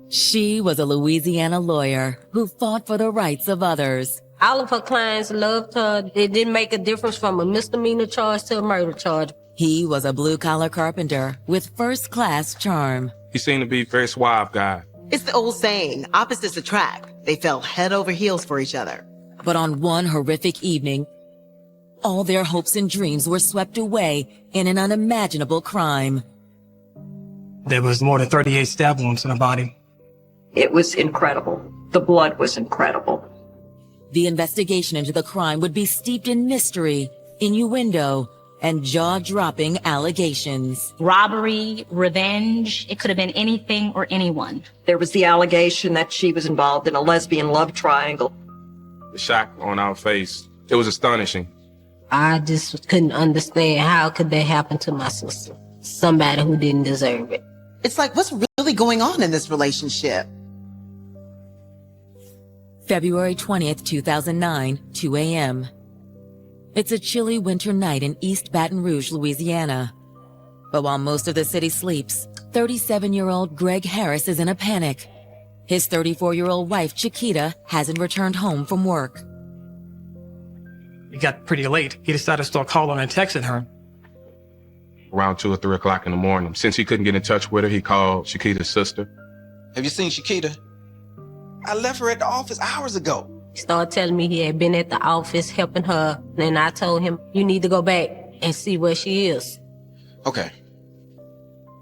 She was a Louisiana lawyer who fought for the rights of others. All of her clients loved her. It didn't make a difference from a misdemeanor charge to a murder charge. He was a blue-collar carpenter with first-class charm. He seemed to be a very suave guy. It's the old saying, opposites attract. They fell head over heels for each other. But on one horrific evening, all their hopes and dreams were swept away in an unimaginable crime. There was more than 38 stab wounds in her body. It was incredible. The blood was incredible. The investigation into the crime would be steeped in mystery, innuendo, and jaw-dropping allegations. Robbery, revenge, it could have been anything or anyone. There was the allegation that she was involved in a lesbian love triangle. The shock on our face, it was astonishing. I just couldn't understand how could that happen to my sister, somebody who didn't deserve it. It's like, what's really going on in this relationship? February 20th, 2009, 2 a.m. It's a chilly winter night in East Baton Rouge, Louisiana. But while most of the city sleeps, 37-year-old Greg Harris is in a panic. His 34-year-old wife, Chiquita, hasn't returned home from work. It got pretty late. He decided to start calling and texting her. Around 2 or 3 o'clock in the morning. Since he couldn't get in touch with her, he called Chiquita's sister. Have you seen Chiquita? I left her at the office hours ago. He started telling me he had been at the office helping her. And I told him, you need to go back and see where she is. Okay.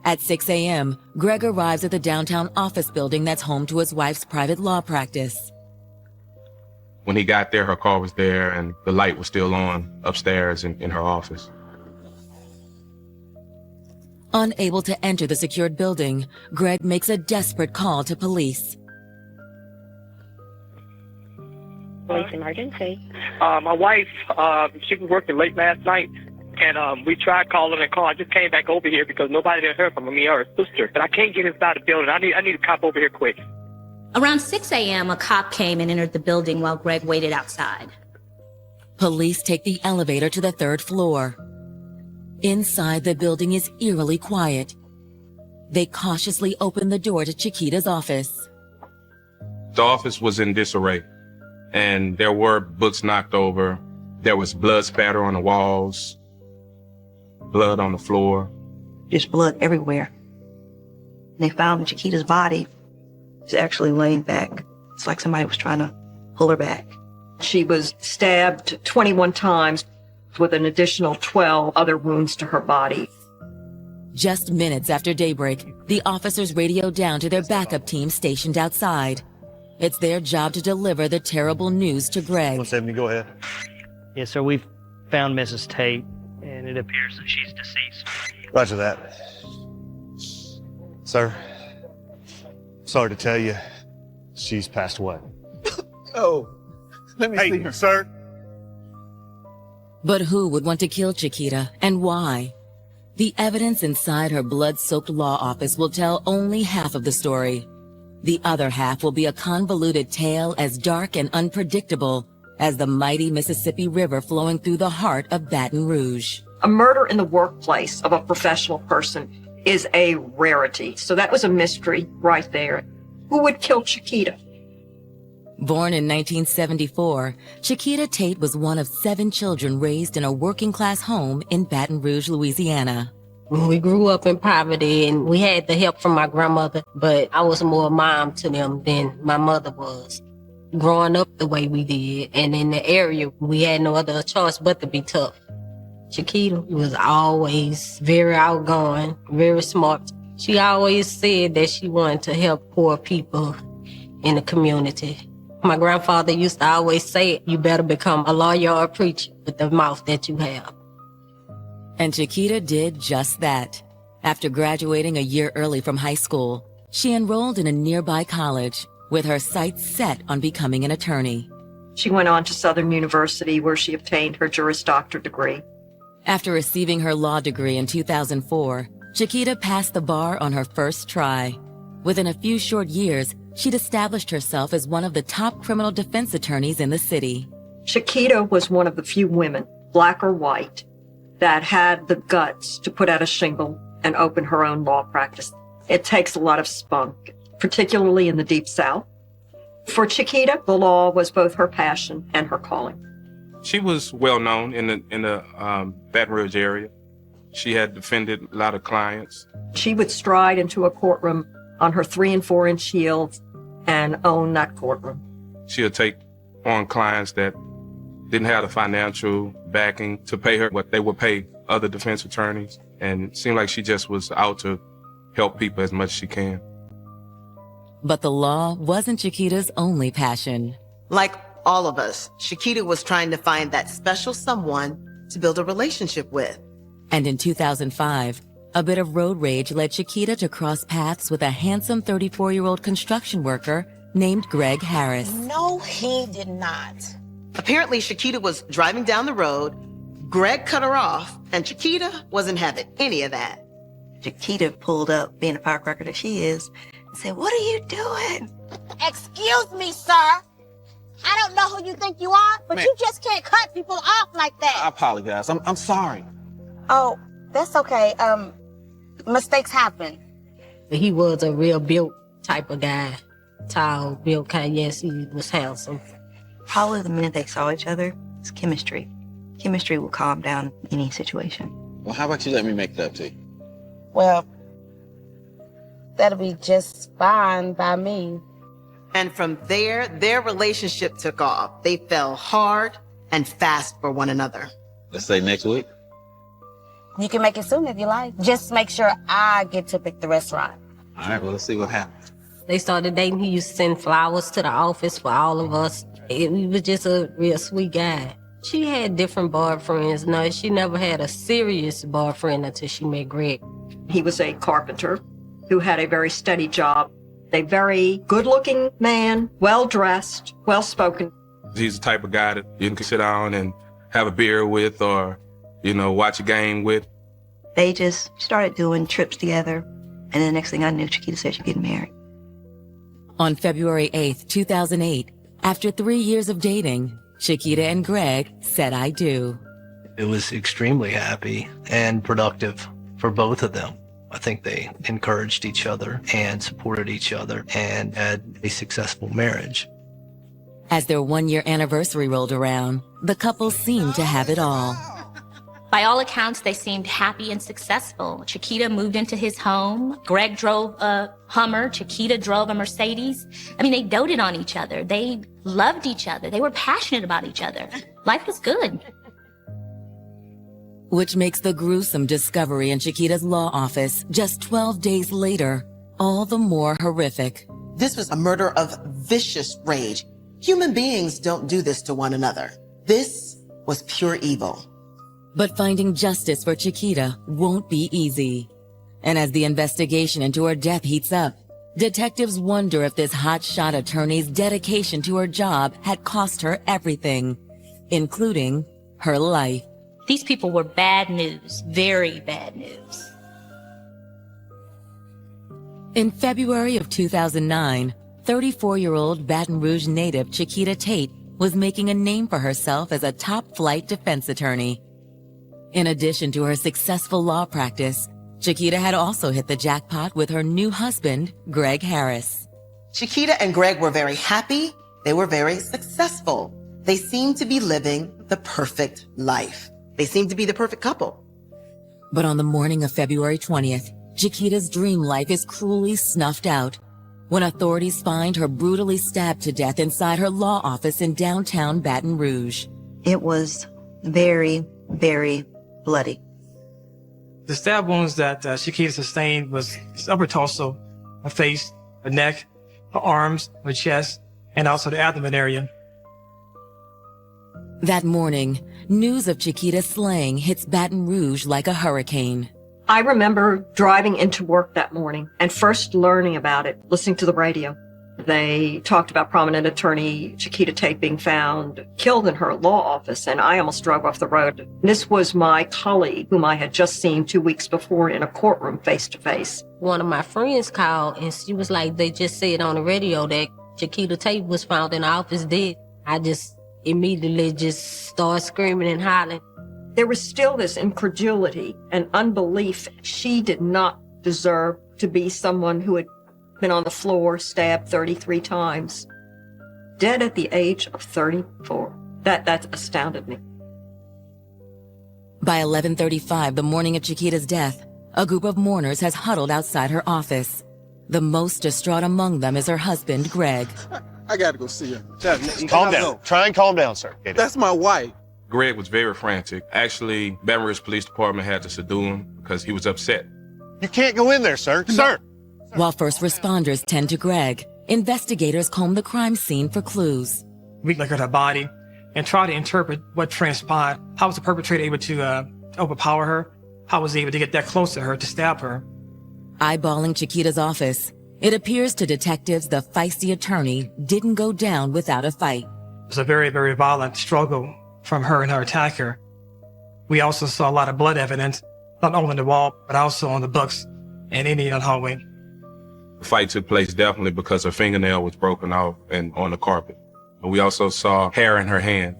At 6 a.m., Greg arrives at the downtown office building that's home to his wife's private law practice. When he got there, her car was there and the light was still on upstairs in her office. Unable to enter the secured building, Greg makes a desperate call to police. Police emergency. My wife, she was working late last night, and we tried calling her car. I just came back over here because nobody had heard from me or her sister. But I can't get inside the building. I need a cop over here quick. Around 6 a.m., a cop came and entered the building while Greg waited outside. Police take the elevator to the 3rd floor. Inside, the building is eerily quiet. They cautiously open the door to Chiquita's office. The office was in disarray, and there were books knocked over. There was blood spatter on the walls, blood on the floor. There's blood everywhere. They found Chiquita's body. She's actually laying back. It's like somebody was trying to pull her back. She was stabbed 21 times with an additional 12 other wounds to her body. Just minutes after daybreak, the officers radio down to their backup team stationed outside. It's their job to deliver the terrible news to Greg. 170, go ahead. Yes, sir. We've found Mrs. Tate, and it appears that she's deceased. Roger that. Sir, sorry to tell you, she's passed away. Oh, let me see her. Sir. But who would want to kill Chiquita, and why? The evidence inside her blood-soaked law office will tell only half of the story. The other half will be a convoluted tale as dark and unpredictable as the mighty Mississippi River flowing through the heart of Baton Rouge. A murder in the workplace of a professional person is a rarity. So that was a mystery right there. Who would kill Chiquita? Born in 1974, Chiquita Tate was one of 7 children raised in a working-class home in Baton Rouge, Louisiana. We grew up in poverty and we had the help from my grandmother, but I was more mom to them than my mother was. Growing up the way we did, and in the area, we had no other choice but to be tough. Chiquita was always very outgoing, very smart. She always said that she wanted to help poor people in the community. My grandfather used to always say, you better become a lawyer or a preacher with the mouth that you have. And Chiquita did just that. After graduating a year early from high school, she enrolled in a nearby college with her sights set on becoming an attorney. She went on to Southern University where she obtained her Juris Doctor degree. After receiving her law degree in 2004, Chiquita passed the bar on her first try. Within a few short years, she'd established herself as one of the top criminal defense attorneys in the city. Chiquita was one of the few women, black or white, that had the guts to put out a shingle and open her own law practice. It takes a lot of spunk, particularly in the Deep South. For Chiquita, the law was both her passion and her calling. She was well known in the Baton Rouge area. She had defended a lot of clients. She would stride into a courtroom on her 3- and 4-inch heels and own that courtroom. She'll take on clients that didn't have the financial backing to pay her what they would pay other defense attorneys. And it seemed like she just was out to help people as much as she can. But the law wasn't Chiquita's only passion. Like all of us, Chiquita was trying to find that special someone to build a relationship with. And in 2005, a bit of road rage led Chiquita to cross paths with a handsome 34-year-old construction worker named Greg Harris. No, he did not. Apparently, Chiquita was driving down the road, Greg cut her off, and Chiquita wasn't having any of that. Chiquita pulled up, being a firecracker that she is, and said, "What are you doing?" Excuse me, sir. I don't know who you think you are, but you just can't cut people off like I that. apologize. I'm sorry. Oh, that's okay. Mistakes happen. He was a real built type of guy. Tall, built kind. Yes, he was handsome. Probably the minute they saw each other, it's chemistry. Chemistry will calm down any situation. Well, how about you let me make it up to you? Well, that'll be just fine by me. And from there, their relationship took off. They fell hard and fast for one another. Let's say next week. You can make it soon if you like. Just make sure I get to pick the restaurant. All right, well, let's see what happens. They started dating. He used to send flowers to the office for all of us. He was just a real sweet guy. She had different boyfriends. No, she never had a serious boyfriend until she met Greg. He was a carpenter who had a very steady job, a very good-looking man, well-dressed, well-spoken. He's the type of guy that you can sit down and have a beer with or, watch a game with. They just started doing trips together. And then the next thing I knew, Chiquita said she's getting married. On February 8th, 2008, after 3 years of dating, Chiquita and Greg said I do. It was extremely happy and productive for both of them. I think they encouraged each other and supported each other and had a successful marriage. As their 1-year anniversary rolled around, the couple seemed to have it all. By all accounts, they seemed happy and successful. Chiquita moved into his home. Greg drove a Hummer. Chiquita drove a Mercedes. I mean, they doted on each other. They loved each other. They were passionate about each other. Life was good. Which makes the gruesome discovery in Chiquita's law office just 12 days later all the more horrific. This was a murder of vicious rage. Human beings don't do this to one another. This was pure evil. But finding justice for Chiquita won't be easy. And as the investigation into her death heats up, detectives wonder if this hotshot attorney's dedication to her job had cost her everything, including her life. These people were bad news, very bad news. In February of 2009, 34-year-old Baton Rouge native Chiquita Tate was making a name for herself as a top-flight defense attorney. In addition to her successful law practice, Chiquita had also hit the jackpot with her new husband, Greg Harris. Chiquita and Greg were very happy. They were very successful. They seemed to be living the perfect life. They seemed to be the perfect couple. But on the morning of February 20th, Chiquita's dream life is cruelly snuffed out when authorities find her brutally stabbed to death inside her law office in downtown Baton Rouge. It was very, very bloody. The stab wounds that Chiquita sustained was his upper torso, her face, her neck, her arms, her chest, and also the abdomen area. That morning, news of Chiquita's slaying hits Baton Rouge like a hurricane. I remember driving into work that morning and first learning about it, listening to the radio. They talked about prominent attorney Chiquita Tate being found killed in her law office, and I almost drove off the road. This was my colleague, whom I had just seen 2 weeks before in a courtroom face to face. One of my friends called, and she was like, they just said on the radio that Chiquita Tate was found in the office dead. I just immediately just started screaming and hollering. There was still this incredulity and unbelief. She did not deserve to be someone who had been on the floor, stabbed 33 times, dead at the age of 34. That astounded me. By 11:35, the morning of Chiquita's death, a group of mourners has huddled outside her office. The most distraught among them is her husband, Greg. I gotta go see her. Calm down. Try and calm down, sir. That's my wife. Greg was very frantic. Actually, Baton Rouge Police Department had to subdue him because he was upset. You can't go in there, sir. Sir! While first responders tend to Greg, investigators comb the crime scene for clues. We look at her body and try to interpret what transpired. How was the perpetrator able to overpower her? How was he able to get that close to her to stab her? Eyeballing Chiquita's office, it appears to detectives the feisty attorney didn't go down without a fight. It was a very, very violent struggle from her and her attacker. We also saw a lot of blood evidence, not only on the wall, but also on the books and in the hallway. The fight took place definitely because her fingernail was broken off and on the carpet. And we also saw hair in her hand.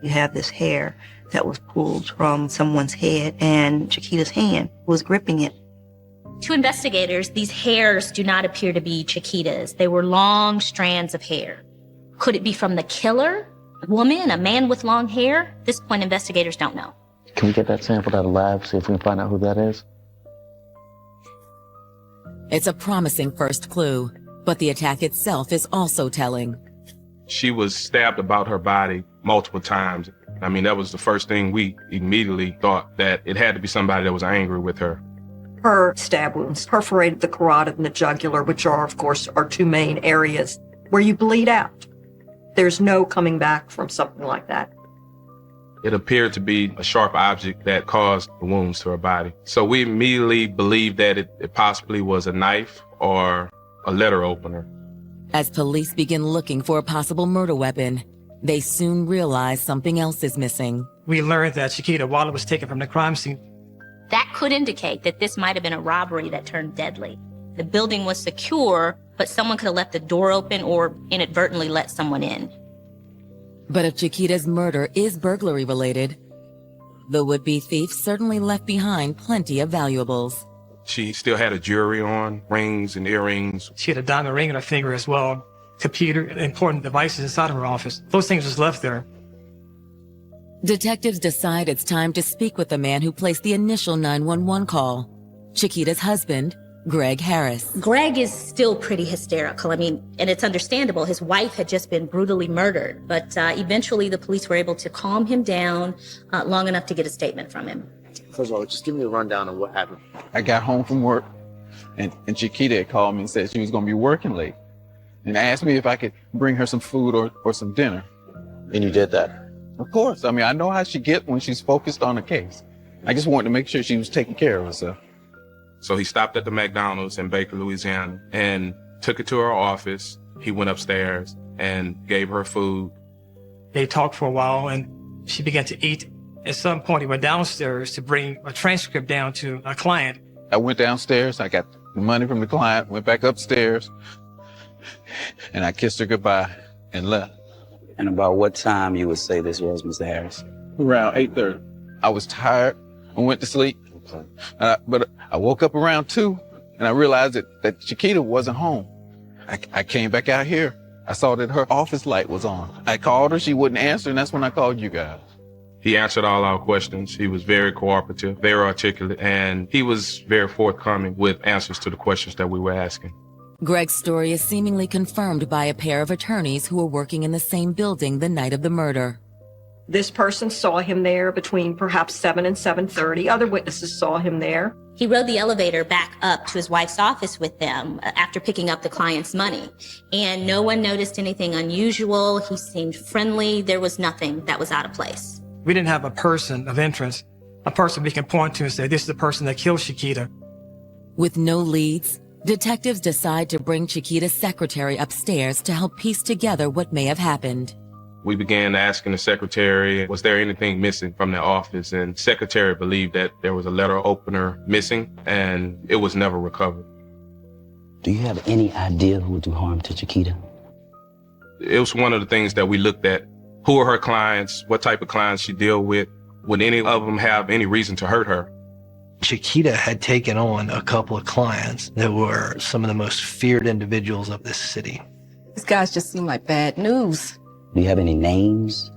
You have this hair that was pulled from someone's head, and Chiquita's hand was gripping it. To investigators, these hairs do not appear to be Chiquita's. They were long strands of hair. Could it be from the killer? A woman, a man with long hair? At this point, investigators don't know. Can we get that sampled out of the lab, see if we can find out who that is? It's a promising first clue, but the attack itself is also telling. She was stabbed about her body multiple times. I mean, that was the first thing we immediately thought, that it had to be somebody that was angry with her. Her stab wounds perforated the carotid and the jugular, which are, of course, our two main areas where you bleed out. There's no coming back from something like that. It appeared to be a sharp object that caused the wounds to her body. So we immediately believed that it possibly was a knife or a letter opener. As police begin looking for a possible murder weapon, they soon realize something else is missing. We learned that Chiquita wallet was taken from the crime scene. That could indicate that this might have been a robbery that turned deadly. The building was secure, but someone could have left the door open or inadvertently let someone in. But if Chiquita's murder is burglary related, the would-be thief certainly left behind plenty of valuables. She still had a jewelry on, rings and earrings. She had a diamond ring on her finger as well, computer, important devices inside of her office. Those things was left there. Detectives decide it's time to speak with the man who placed the initial 911 call, Chiquita's husband, Greg Harris. Greg is still pretty hysterical. I mean, and it's understandable. His wife had just been brutally murdered, but eventually the police were able to calm him down long enough to get a statement from him. First of all, just give me a rundown of what happened. I got home from work, and Chiquita had called me and said she was going to be working late, and asked me if I could bring her some food or some dinner. And you did that? Of course. I mean, I know how she gets when she's focused on a case. I just wanted to make sure she was taking care of herself. So he stopped at the McDonald's in Baker, Louisiana, and took her to her office. He went upstairs and gave her food. They talked for a while, and she began to eat. At some point, he went downstairs to bring a transcript down to a client. I went downstairs, I got the money from the client, went back upstairs, and I kissed her goodbye and left. And about what time you would say this was, Mr. Harris? Around 8:30. I was tired and went to sleep. But I woke up around 2, and I realized that Chiquita wasn't home. I came back out here. I saw that her office light was on. I called her, she wouldn't answer, and that's when I called you guys. He answered all our questions. He was very cooperative, very articulate, and he was very forthcoming with answers to the questions that we were asking. Greg's story is seemingly confirmed by a pair of attorneys who were working in the same building the night of the murder. This person saw him there between perhaps 7 and 7:30. Other witnesses saw him there. He rode the elevator back up to his wife's office with them after picking up the client's money. And no one noticed anything unusual. He seemed friendly. There was nothing that was out of place. We didn't have a person of interest, a person we can point to and say, this is the person that killed Chiquita. With no leads, detectives decide to bring Chiquita's secretary upstairs to help piece together what may have happened. We began asking the secretary, was there anything missing from the office? And the secretary believed that there was a letter opener missing, and it was never recovered. Do you have any idea who would do harm to Chiquita? It was one of the things that we looked at. Who are her clients? What type of clients she deal with? Would any of them have any reason to hurt her? Chiquita had taken on a couple of clients that were some of the most feared individuals of this city. These guys just seem like bad news. Do you have any names?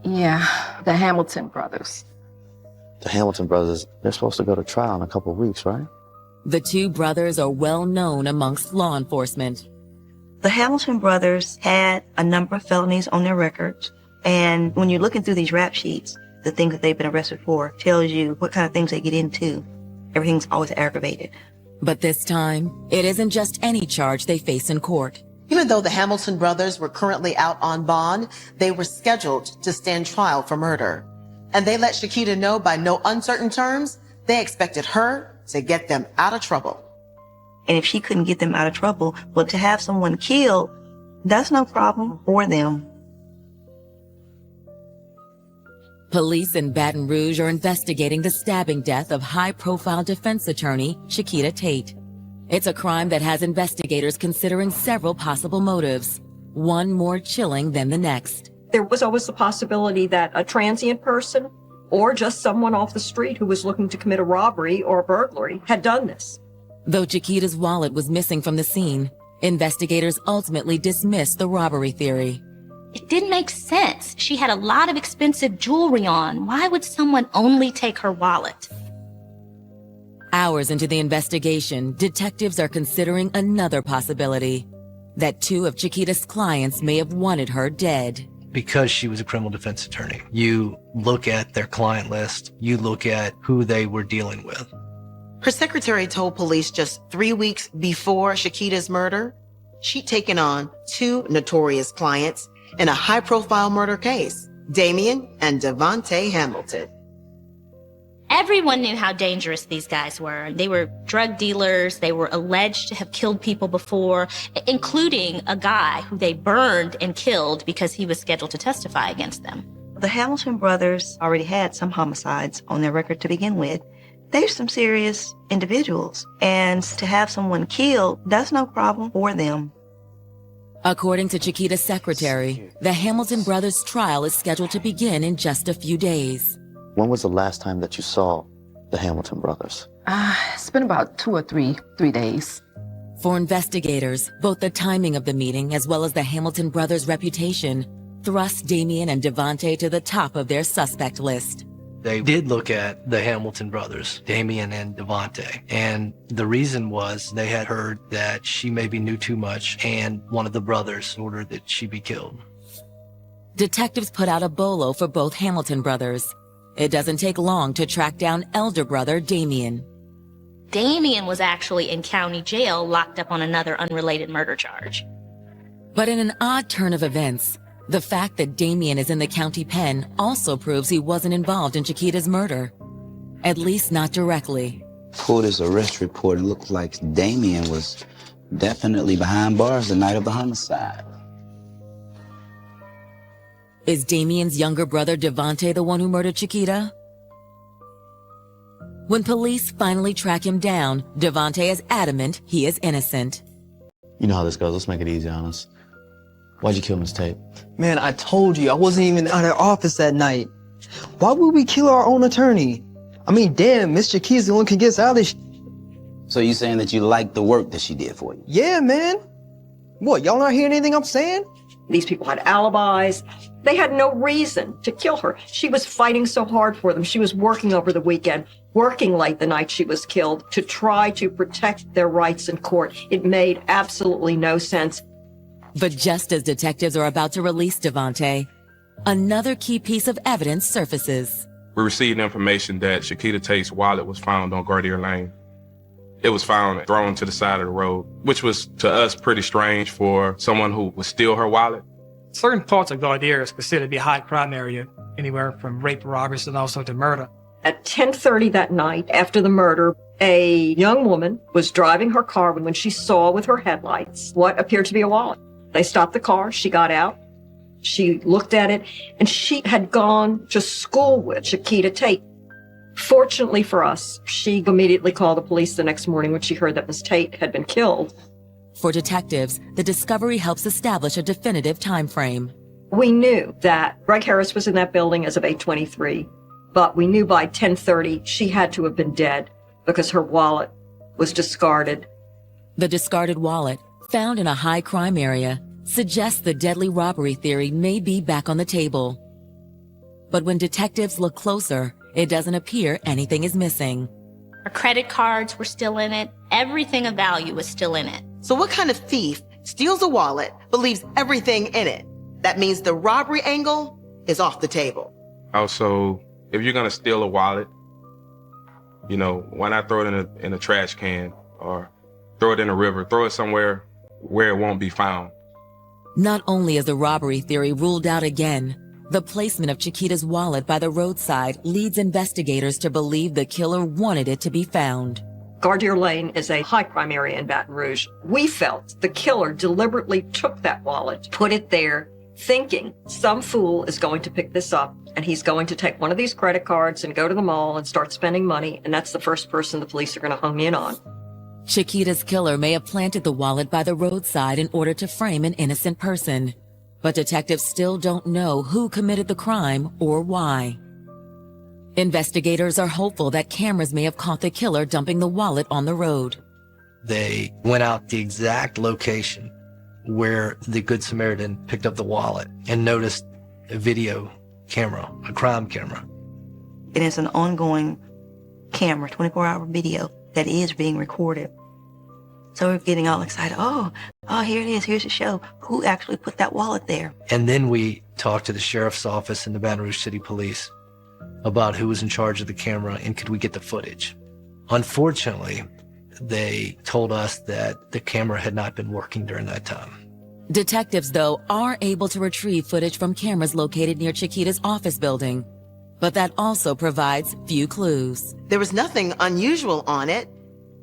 Yeah, the Hamilton brothers. The Hamilton brothers, they're supposed to go to trial in a couple of weeks, right? The two brothers are well known amongst law enforcement. The Hamilton brothers had a number of felonies on their records. And when you're looking through these rap sheets, the things that they've been arrested for tells you what kind of things they get into. Everything's always aggravated. But this time, it isn't just any charge they face in court. Even though the Hamilton brothers were currently out on bond, they were scheduled to stand trial for murder. And they let Chiquita know by no uncertain terms, they expected her to get them out of trouble. And if she couldn't get them out of trouble, but to have someone killed, that's no problem for them. Police in Baton Rouge are investigating the stabbing death of high-profile defense attorney Chiquita Tate. It's a crime that has investigators considering several possible motives. one more chilling than the next. There was always the possibility that a transient person or just someone off the street who was looking to commit a robbery or a burglary had done this. Though Chiquita's wallet was missing from the scene, investigators ultimately dismissed the robbery theory. It didn't make sense. She had a lot of expensive jewelry on. Why would someone only take her wallet? Hours into the investigation, detectives are considering another possibility, that two of Chiquita's clients may have wanted her dead. Because she was a criminal defense attorney, you look at their client list, you look at who they were dealing with. Her secretary told police just 3 weeks before Chiquita's murder, she'd taken on two notorious clients in a high-profile murder case, Damien and Devontae Hamilton. Everyone knew how dangerous these guys were. They were drug dealers. They were alleged to have killed people before, including a guy who they burned and killed because he was scheduled to testify against them. The Hamilton brothers already had some homicides on their record to begin with. They're some serious individuals, and to have someone killed, that's no problem for them. According to Chiquita's secretary, the Hamilton brothers' trial is scheduled to begin in just a few days. When was the last time that you saw the Hamilton brothers? It's been about 2 or 3 days. For investigators, both the timing of the meeting as well as the Hamilton brothers' reputation thrust Damien and Devontae to the top of their suspect list. They did look at the Hamilton brothers, Damien and Devontae, and the reason was they had heard that she maybe knew too much and one of the brothers ordered that she be killed. Detectives put out a bolo for both Hamilton brothers. It doesn't take long to track down elder brother Damien. Damien was actually in county jail, locked up on another unrelated murder charge. But in an odd turn of events, the fact that Damien is in the county pen also proves he wasn't involved in Chiquita's murder. At least not directly. Pulled his arrest report, it looked like Damien was definitely behind bars the night of the homicide. Is Damien's younger brother Devontae the one who murdered Chiquita? When police finally track him down, Devontae is adamant he is innocent. You know how this goes. Let's make it easy on us. Why'd you kill Miss Tate? Man, I told you, I wasn't even out of office that night. Why would we kill our own attorney? I mean, damn, Miss Chiquita's the one who can get us out of this. So you saying that you liked the work that she did for you? Yeah, man. What, y'all not hearing anything I'm saying? These people had alibis. They had no reason to kill her. She was fighting so hard for them. She was working over the weekend, working late the night she was killed to try to protect their rights in court. It made absolutely no sense. But just as detectives are about to release Devontae, another key piece of evidence surfaces. We received information that Chiquita Tate's wallet was found on Gardier Lane. It was found thrown to the side of the road, which was to us pretty strange for someone who would steal her wallet. Certain parts of Gardier is considered to be a high crime area, anywhere from rape, robberies, and also to murder. At 10:30 that night, after the murder, a young woman was driving her car when she saw with her headlights what appeared to be a wallet. They stopped the car. She got out. She looked at it, and she had gone to school with Chiquita Tate. Fortunately for us, she immediately called the police the next morning when she heard that Miss Tate had been killed. For detectives, the discovery helps establish a definitive time frame. We knew that Greg Harris was in that building as of 8:23, but we knew by 10:30 she had to have been dead because her wallet was discarded. The discarded wallet, found in a high crime area, suggests the deadly robbery theory may be back on the table. But when detectives look closer, it doesn't appear anything is missing. Her credit cards were still in it. Everything of value was still in it. So what kind of thief steals a wallet but leaves everything in it? That means the robbery angle is off the table. Also, if you're gonna steal a wallet, you know, why not throw it in a trash can or throw it in a river, throw it somewhere where it won't be found. Not only is the robbery theory ruled out again, the placement of Chiquita's wallet by the roadside leads investigators to believe the killer wanted it to be found. Gardier Lane is a high crime area in Baton Rouge. We felt the killer deliberately took that wallet, put it there, thinking some fool is going to pick this up and he's going to take one of these credit cards and go to the mall and start spending money, and that's the first person the police are going to hone in on. Chiquita's killer may have planted the wallet by the roadside in order to frame an innocent person, but detectives still don't know who committed the crime or why. Investigators are hopeful that cameras may have caught the killer dumping the wallet on the road. They went out the exact location where the Good Samaritan picked up the wallet and noticed a video camera, a crime camera. And it's an ongoing camera, 24-hour video that is being recorded. So we're getting all excited. Oh, here it is. Here's the show. Who actually put that wallet there? And then we talked to the sheriff's office and the Baton Rouge City Police about who was in charge of the camera and could we get the footage. Unfortunately, they told us that the camera had not been working during that time. Detectives, though, are able to retrieve footage from cameras located near Chiquita's office building, but that also provides few clues. There was nothing unusual on it.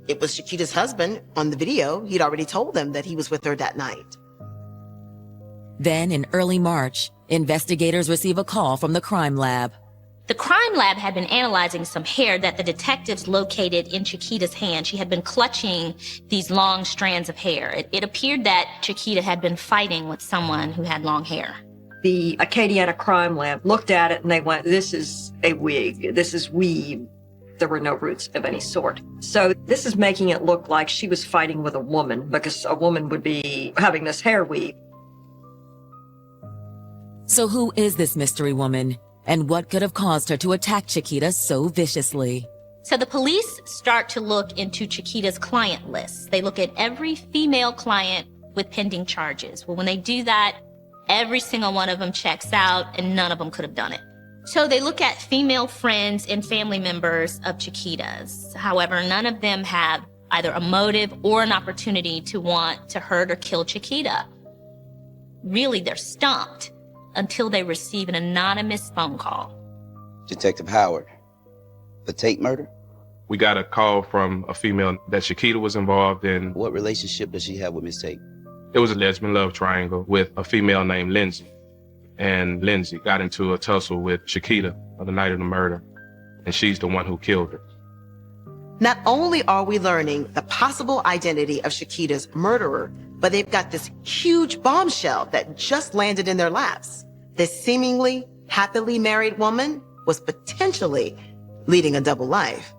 It was Chiquita's husband on the video. He'd already told them that he was with her that night. Then, in early March, investigators receive a call from the crime lab. The crime lab had been analyzing some hair that the detectives located in Chiquita's hand. She had been clutching these long strands of hair. It appeared that Chiquita had been fighting with someone who had long hair. The Acadiana Crime Lab looked at it and they went, this is a wig, this is weave. There were no roots of any sort. So this is making it look like she was fighting with a woman because a woman would be having this hair weave. So who is this mystery woman? And what could have caused her to attack Chiquita so viciously? So the police start to look into Chiquita's client list. They look at every female client with pending charges. Well, when they do that, every single one of them checks out and none of them could have done it. So they look at female friends and family members of Chiquita's. However, none of them have either a motive or an opportunity to want to hurt or kill Chiquita. Really, they're stumped until they receive an anonymous phone call. Detective Howard, the Tate murder? We got a call from a female that Chiquita was involved in. What relationship does she have with Miss Tate? It was a lesbian love triangle with a female named Lindsay. And Lindsay got into a tussle with Chiquita on the night of the murder, and she's the one who killed her. Not only are we learning the possible identity of Chiquita's murderer, but they've got this huge bombshell that just landed in their laps. This seemingly happily married woman was potentially leading a double life.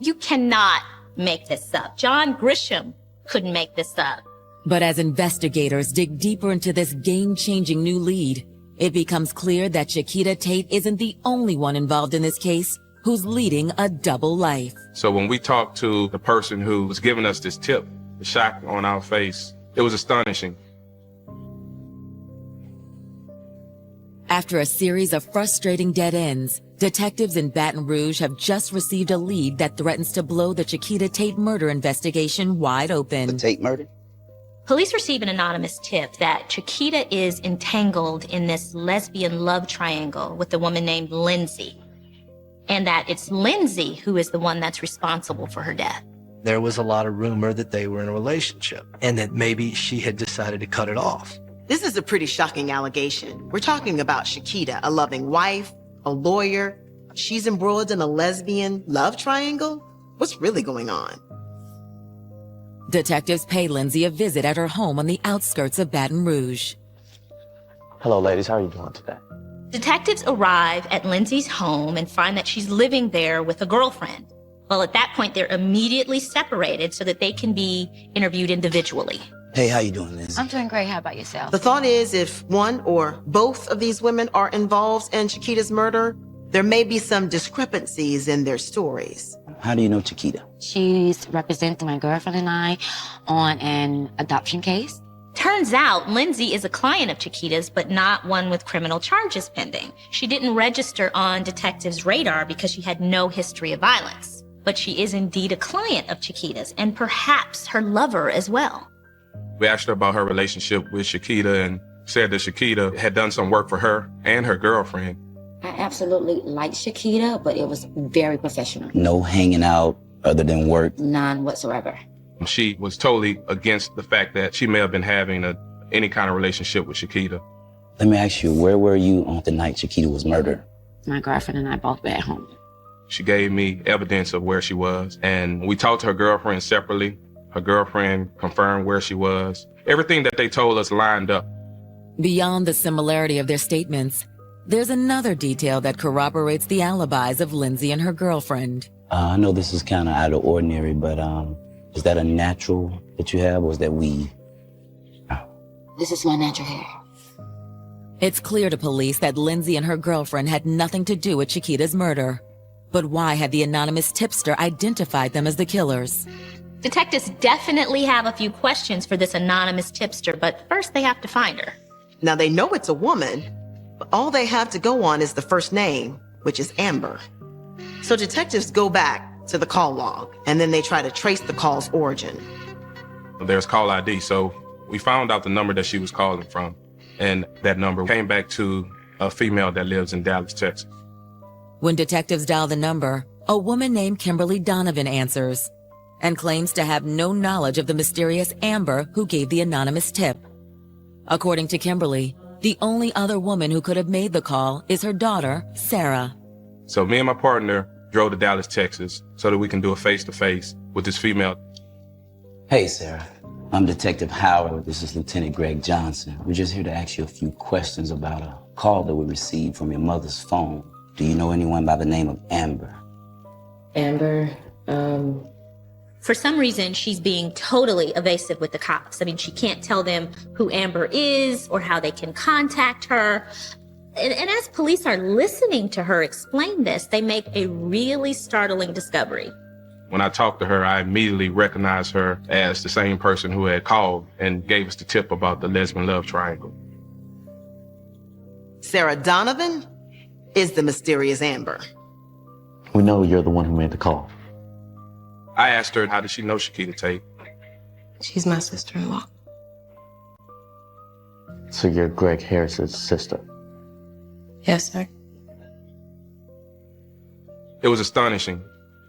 You cannot make this up. John Grisham couldn't make this up. But as investigators dig deeper into this game-changing new lead, it becomes clear that Chiquita Tate isn't the only one involved in this case who's leading a double life. So when we talked to the person who was giving us this tip, the shock on our face, it was astonishing. After a series of frustrating dead ends, detectives in Baton Rouge have just received a lead that threatens to blow the Chiquita Tate murder investigation wide open. The Tate murder? Police receive an anonymous tip that Chiquita is entangled in this lesbian love triangle with a woman named Lindsay, and that it's Lindsay who is the one that's responsible for her death. There was a lot of rumor that they were in a relationship and that maybe she had decided to cut it off. This is a pretty shocking allegation. We're talking about Chiquita, a loving wife, a lawyer. She's embroiled in a lesbian love triangle? What's really going on? Detectives pay Lindsay a visit at her home on the outskirts of Baton Rouge. Hello, ladies. How are you doing today? Detectives arrive at Lindsay's home and find that she's living there with a girlfriend. Well, at that point, they're immediately separated so that they can be interviewed individually. Hey, how you doing, Lindsay? I'm doing great. How about yourself? The thought is if one or both of these women are involved in Chiquita's murder, there may be some discrepancies in their stories. How do you know Chiquita? She's representing my girlfriend and I on an adoption case. Turns out Lindsay is a client of Chiquita's, but not one with criminal charges pending. She didn't register on detectives' radar because she had no history of violence. But she is indeed a client of Chiquita's and perhaps her lover as well. We asked her about her relationship with Chiquita and said that Chiquita had done some work for her and her girlfriend. I absolutely liked Chiquita, but it was very professional. No hanging out other than work? None whatsoever. She was totally against the fact that she may have been having any kind of relationship with Chiquita. Let me ask you, where were you on the night Chiquita was murdered? My girlfriend and I both were at home. She gave me evidence of where she was, and we talked to her girlfriend separately, Her girlfriend confirmed where she was. Everything that they told us lined up. Beyond the similarity of their statements, there's another detail that corroborates the alibis of Lindsay and her girlfriend. I know this is kind of out of ordinary, but is that a natural that you have, or is that weave? This is my natural hair. It's clear to police that Lindsay and her girlfriend had nothing to do with Chiquita's murder. But why had the anonymous tipster identified them as the killers? Detectives definitely have a few questions for this anonymous tipster, but first they have to find her. Now they know it's a woman, but all they have to go on is the first name, which is Amber. So detectives go back to the call log, and then they try to trace the call's origin. There's call ID, so we found out the number that she was calling from, and that number came back to a female that lives in Dallas, Texas. When detectives dial the number, a woman named Kimberly Donovan answers and claims to have no knowledge of the mysterious Amber who gave the anonymous tip. According to Kimberly, the only other woman who could have made the call is her daughter, Sarah. So me and my partner drove to Dallas, Texas, so that we can do a face-to-face with this female. Hey, Sarah. I'm Detective Howard. This is Lieutenant Greg Johnson. We're just here to ask you a few questions about a call that we received from your mother's phone. Do you know anyone by the name of Amber? Amber, For some reason, she's being totally evasive with the cops. I mean, she can't tell them who Amber is or how they can contact her. And as police are listening to her explain this, they make a really startling discovery. When I talked to her, I immediately recognized her as the same person who had called and gave us the tip about the lesbian love triangle. Sarah Donovan is the mysterious Amber. We know you're the one who made the call. I asked her, how did she know Chiquita Tate? She's my sister-in-law. So you're Greg Harris's sister? Yes, sir. It was astonishing.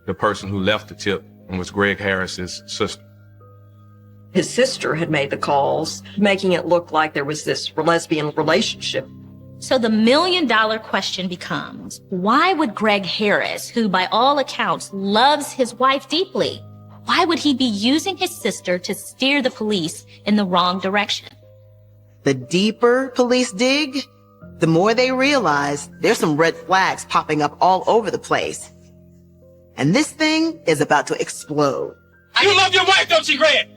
The person who left the tip was Greg Harris's sister. His sister had made the calls, making it look like there was this lesbian relationship. So the million-dollar question becomes, why would Greg Harris, who by all accounts loves his wife deeply, why would he be using his sister to steer the police in the wrong direction? The deeper police dig, the more they realize there's some red flags popping up all over the place. And this thing is about to explode. You love your wife, don't you, Greg?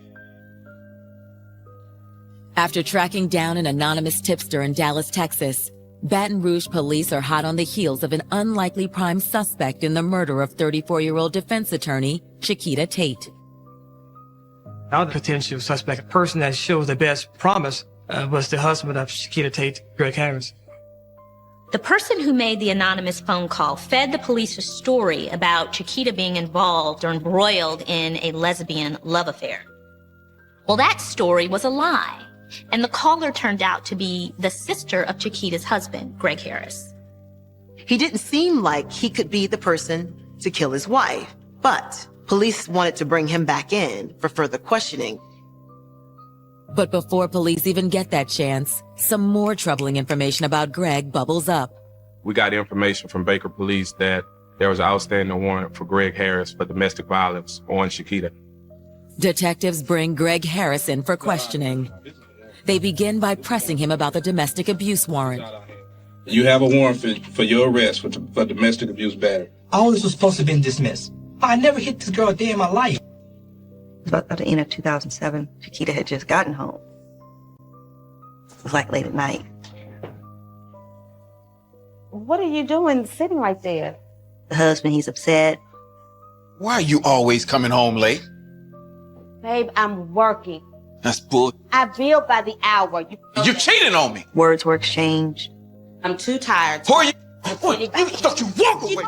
After tracking down an anonymous tipster in Dallas, Texas, Baton Rouge police are hot on the heels of an unlikely prime suspect in the murder of 34-year-old defense attorney Chiquita Tate. Another potential suspect, a person that shows the best promise, was the husband of Chiquita Tate, Greg Harris. The person who made the anonymous phone call fed the police a story about Chiquita being involved or embroiled in a lesbian love affair. Well, that story was a lie, and the caller turned out to be the sister of Chiquita's husband, Greg Harris. He didn't seem like he could be the person to kill his wife, but police wanted to bring him back in for further questioning. But before police even get that chance, some more troubling information about Greg bubbles up. We got information from Baker Police that there was an outstanding warrant for Greg Harris for domestic violence on Chiquita. Detectives bring Greg Harris in for questioning. They begin by pressing him about the domestic abuse warrant. You have a warrant for your arrest for domestic abuse battery. All this was supposed to have been dismissed. I never hit this girl a day in my life. About at the end of 2007, Chiquita had just gotten home. It was like late at night. What are you doing sitting right there? The husband, he's upset. Why are you always coming home late? Babe, I'm working. That's bull. I bill by the hour. You're cheating on me. Words were exchanged. I'm too tired. Who are you? Don't you walk away.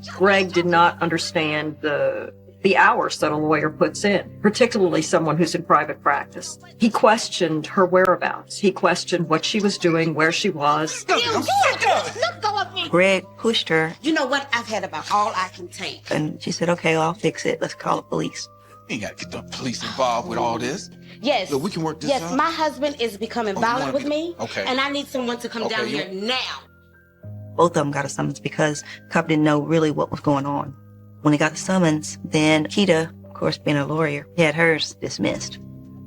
Greg did not understand the hours that a lawyer puts in, particularly someone who's in private practice. He questioned her whereabouts. He questioned what she was doing, where she was. Let go of me. Greg pushed her. You know what? I've had about all I can take. And she said, okay, I'll fix it. Let's call the police. You ain't got to get the police involved with all this. Yes. Look, we can work this out. Yes, my husband is becoming violent with me. Okay. And I need someone to come down here now. Both of them got a summons because the cop didn't know really what was going on. When he got the summons, then Chiquita course, being a lawyer, he had hers dismissed.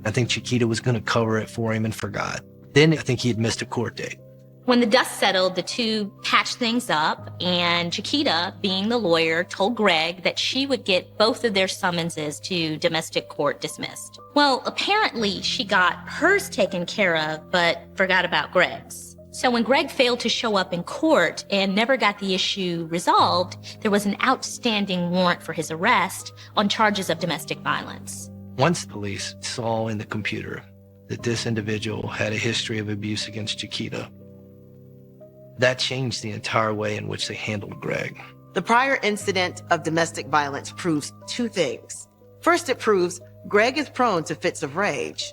I think Chiquita was going to cover it for him and forgot. Then I think he had missed a court date. When the dust settled, the two patched things up, and Chiquita, being the lawyer, told Greg that she would get both of their summonses to domestic court dismissed. Well, apparently she got hers taken care of, but forgot about Greg's. So when Greg failed to show up in court and never got the issue resolved, there was an outstanding warrant for his arrest on charges of domestic violence. Once police saw in the computer that this individual had a history of abuse against Chiquita, that changed the entire way in which they handled Greg. The prior incident of domestic violence proves two things. First, it proves Greg is prone to fits of rage.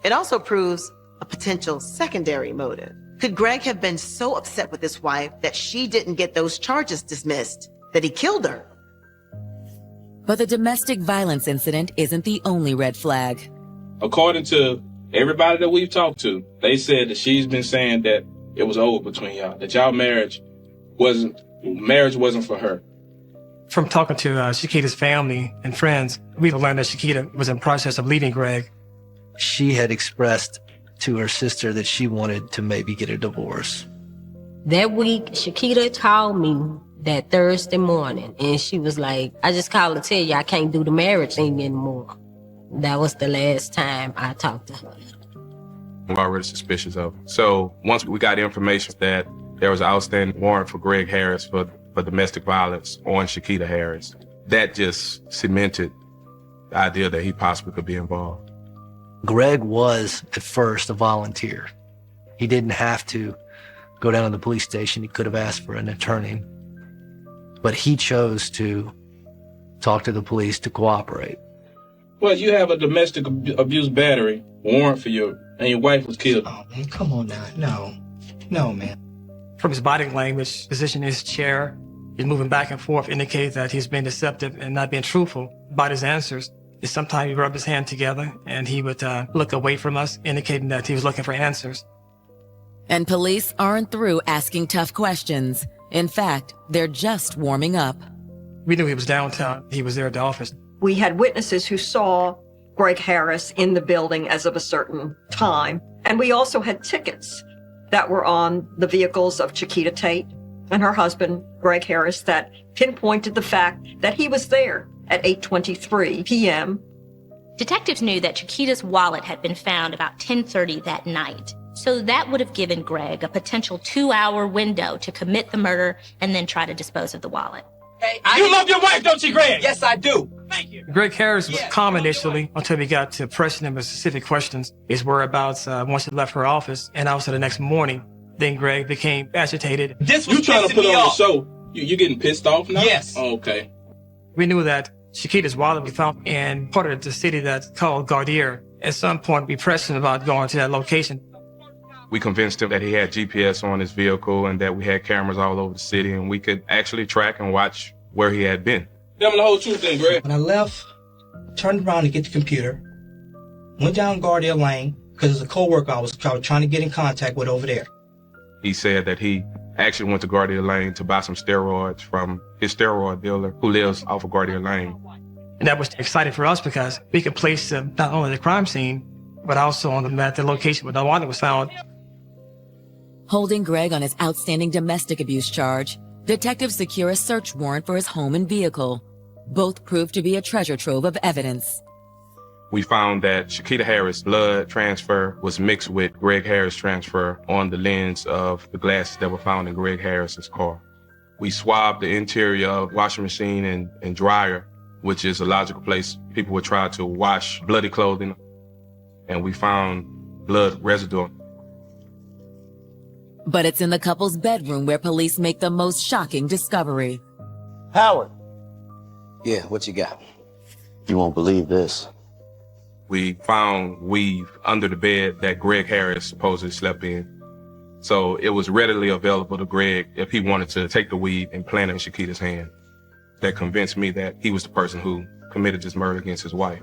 It also proves a potential secondary motive. Could Greg have been so upset with his wife that she didn't get those charges dismissed that he killed her? But the domestic violence incident isn't the only red flag. According to everybody that we've talked to, they said that she's been saying that it was over between y'all, that y'all marriage wasn't for her. From talking to Chiquita's family and friends, we learned that Chiquita was in process of leaving Greg. She had expressed to her sister that she wanted to maybe get a divorce. That week, Chiquita called me that Thursday morning, and she was like, I just called to tell you I can't do the marriage thing anymore. That was the last time I talked to her. We're already suspicious of him. So once we got information that there was an outstanding warrant for Greg Harris for domestic violence on Chiquita Harris, that just cemented the idea that he possibly could be involved. Greg was, at first, a volunteer. He didn't have to go down to the police station. He could have asked for an attorney. But he chose to talk to the police to cooperate. Well, you have a domestic abuse battery warrant for you, and your wife was killed. Oh, man, come on now. No, man. From his body language, position in his chair, he's moving back and forth, indicates that he's being deceptive and not being truthful about his answers. Sometimes he'd rub his hand together and he would look away from us, indicating that he was looking for answers. And police aren't through asking tough questions. In fact, they're just warming up. We knew he was downtown. He was there at the office. We had witnesses who saw Greg Harris in the building as of a certain time. And we also had tickets that were on the vehicles of Chiquita Tate and her husband, Greg Harris, that pinpointed the fact that he was there at 8:23 p.m. Detectives knew that Chiquita's wallet had been found about 10:30 that night. So that would have given Greg a potential 2-hour window to commit the murder and then try to dispose of the wallet. Hey, you love your wife, don't you, Greg? Yes, I do. Thank you. Greg Harris was calm initially until we got to pressing him with specific questions. His whereabouts once he left her office and also the next morning. Then Greg became agitated. This was you trying to put on off. the show. You getting pissed off now? Yes. Oh, okay. We knew that Chiquita's wallet we found in part of the city that's called Gardere. At some point, we pressed him about going to that location. We convinced him that he had GPS on his vehicle and that we had cameras all over the city and we could actually track and watch where he had been. Tell me the whole truth then, Greg. When I left, turned around to get the computer, went down Gardere Lane, because there's a co-worker I was trying to get in contact with over there. He said that he actually went to Gardere Lane to buy some steroids from his steroid dealer who lives off of Gardere Lane. And that was exciting for us because we could place him not only at the crime scene, but also on the location where the wallet was found. Holding Greg on his outstanding domestic abuse charge, detectives secure a search warrant for his home and vehicle. Both proved to be a treasure trove of evidence. We found that Chiquita Harris' blood transfer was mixed with Greg Harris' transfer on the lens of the glasses that were found in Greg Harris's car. We swabbed the interior of washing machine and dryer, which is a logical place people would try to wash bloody clothing, and we found blood residue. But it's in the couple's bedroom where police make the most shocking discovery. Howard. Yeah, what you got? You won't believe this. We found weave under the bed that Greg Harris supposedly slept in. So it was readily available to Greg if he wanted to take the weave and plant it in Chiquita's hand. That convinced me that he was the person who committed this murder against his wife.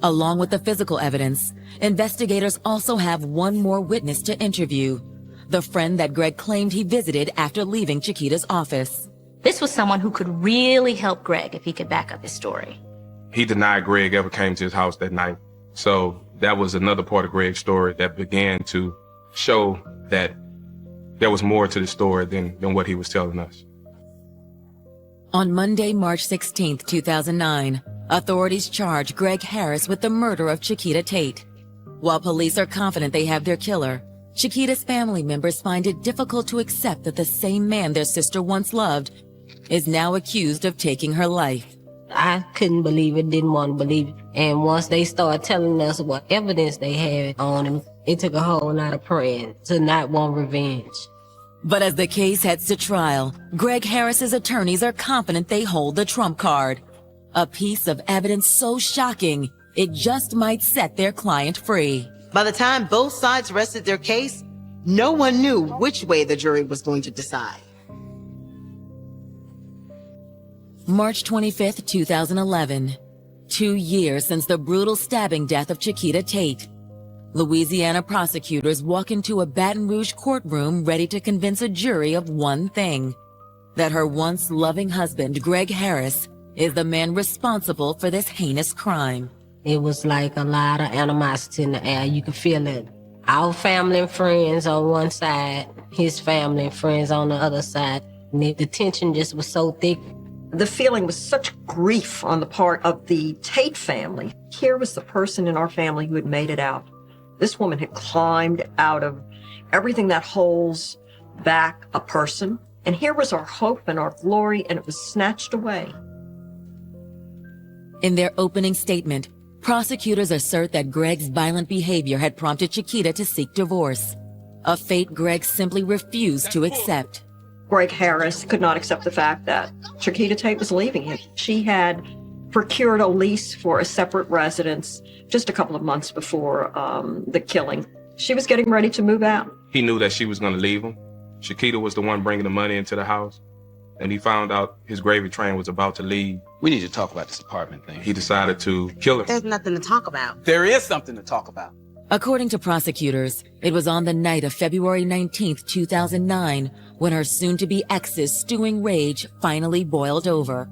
Along with the physical evidence, investigators also have one more witness to interview. The friend that Greg claimed he visited after leaving Chiquita's office. This was someone who could really help Greg if he could back up his story. He denied Greg ever came to his house that night. So that was another part of Greg's story that began to show that there was more to the story than what he was telling us. On Monday, March 16, 2009, authorities charge Greg Harris with the murder of Chiquita Tate. While police are confident they have their killer, Chiquita's family members find it difficult to accept that the same man their sister once loved is now accused of taking her life. I couldn't believe it, didn't want to believe it. And once they started telling us what evidence they had on him, it took a whole lot of praying to not want revenge. But as the case heads to trial, Greg Harris's attorneys are confident they hold the trump card. A piece of evidence so shocking, it just might set their client free. By the time both sides rested their case, no one knew which way the jury was going to decide. March 25th, 2011. 2 years since the brutal stabbing death of Chiquita Tate. Louisiana prosecutors walk into a Baton Rouge courtroom ready to convince a jury of one thing: that her once loving husband, Greg Harris, is the man responsible for this heinous crime. It was like a lot of animosity in the air. You could feel it. Our family and friends on one side, his family and friends on the other side. And the tension just was so thick. The feeling was such grief on the part of the Tate family. Here was the person in our family who had made it out. This woman had climbed out of everything that holds back a person. And here was our hope and our glory, and it was snatched away. In their opening statement, prosecutors assert that Greg's violent behavior had prompted Chiquita to seek divorce, a fate Greg simply refused to accept. Greg Harris could not accept the fact that Chiquita Tate was leaving him. She had procured a lease for a separate residence just a couple of months before the killing. She was getting ready to move out. He knew that she was going to leave him. Chiquita was the one bringing the money into the house. And he found out his gravy train was about to leave. We need to talk about this apartment thing. He decided to kill her. There's nothing to talk about. There is something to talk about. According to prosecutors, it was on the night of February 19th, 2009, when her soon-to-be ex's stewing rage finally boiled over.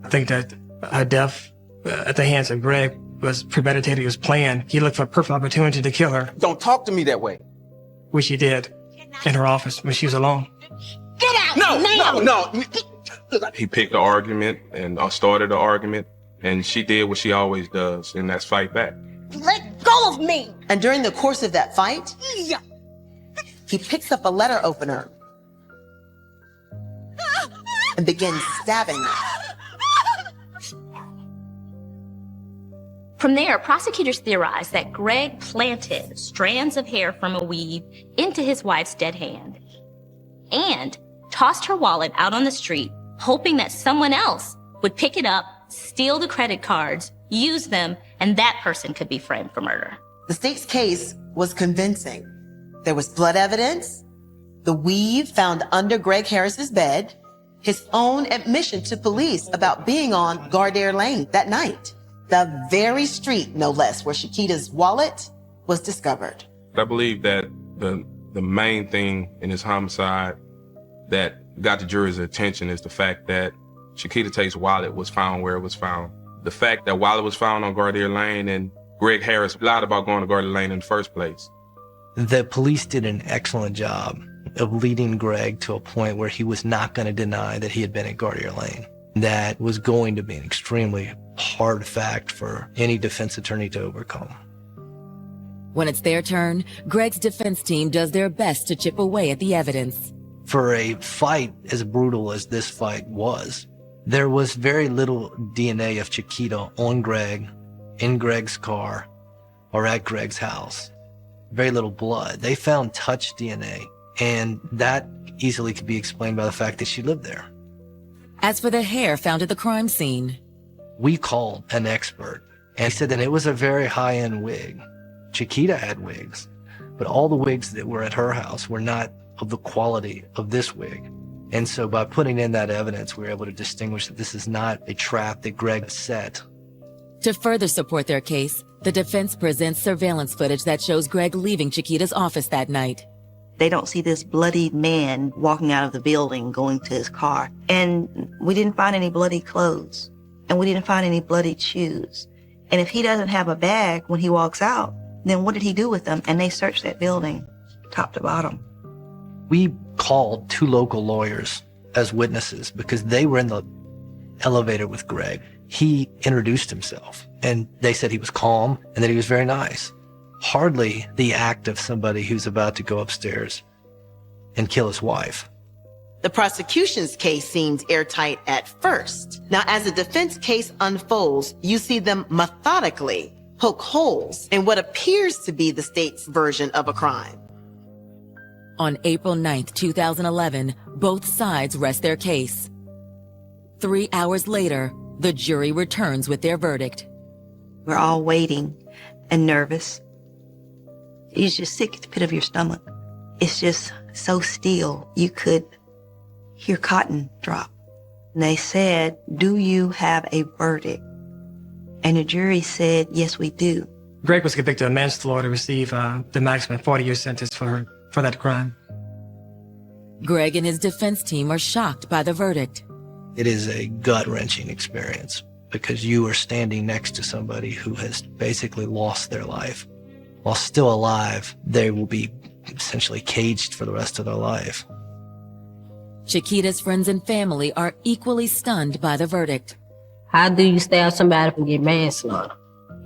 I think that her death at the hands of Greg was premeditated, it was planned. He looked for a perfect opportunity to kill her. Don't talk to me that way. Which he did in her office when she was alone. Get out! No. He picked the argument and started the argument, and she did what she always does, and that's fight back. Let go of me! And during the course of that fight, he picks up a letter opener and begins stabbing her. From there, prosecutors theorized that Greg planted strands of hair from a weave into his wife's dead hand and tossed her wallet out on the street, hoping that someone else would pick it up, steal the credit cards, use them, and that person could be framed for murder. The state's case was convincing. There was blood evidence, the weave found under Greg Harris's bed, his own admission to police about being on Gardere Lane that night, the very street, no less, where Chiquita's wallet was discovered. I believe that the main thing in this homicide that got the jury's attention is the fact that Chiquita Tate's wallet was found where it was found. The fact that wallet was found on Gardere Lane and Greg Harris lied about going to Gardere Lane in the first place. The police did an excellent job of leading Greg to a point where he was not going to deny that he had been at Gardere Lane. That was going to be an extremely hard fact for any defense attorney to overcome. When it's their turn, Greg's defense team does their best to chip away at the evidence. For a fight as brutal as this fight was, there was very little DNA of Chiquita on Greg, in Greg's car, or at Greg's house. Very little blood. They found touch DNA, and that easily could be explained by the fact that she lived there. As for the hair found at the crime scene, we called an expert, and he said that it was a very high-end wig. Chiquita had wigs, but all the wigs that were at her house were not of the quality of this wig. And so by putting in that evidence, we were able to distinguish that this is not a trap that Greg set. To further support their case, the defense presents surveillance footage that shows Greg leaving Chiquita's office that night. They don't see this bloodied man walking out of the building, going to his car. And we didn't find any bloody clothes. and we didn't find any bloodied shoes. And if he doesn't have a bag when he walks out, then what did he do with them? And they searched that building top to bottom. We called 2 local lawyers as witnesses because they were in the elevator with Greg. He introduced himself, and they said he was calm and that he was very nice. Hardly the act of somebody who's about to go upstairs and kill his wife. The prosecution's case seemed airtight at first. Now, as the defense case unfolds, you see them methodically poke holes in what appears to be the state's version of a crime. On April 9th, 2011, both sides rest their case. 3 hours later, the jury returns with their verdict. We're all waiting and nervous. You're just sick at the pit of your stomach. It's just so still. You could hear cotton drop. And they said, "Do you have a verdict?" And the jury said, "Yes, we do." Greg was convicted of manslaughter to receive the maximum 40-year sentence for that crime. Greg and his defense team are shocked by the verdict. It is a gut-wrenching experience because you are standing next to somebody who has basically lost their life. While still alive, they will be essentially caged for the rest of their life. Chiquita's friends and family are equally stunned by the verdict. How do you stab somebody from get manslaughter?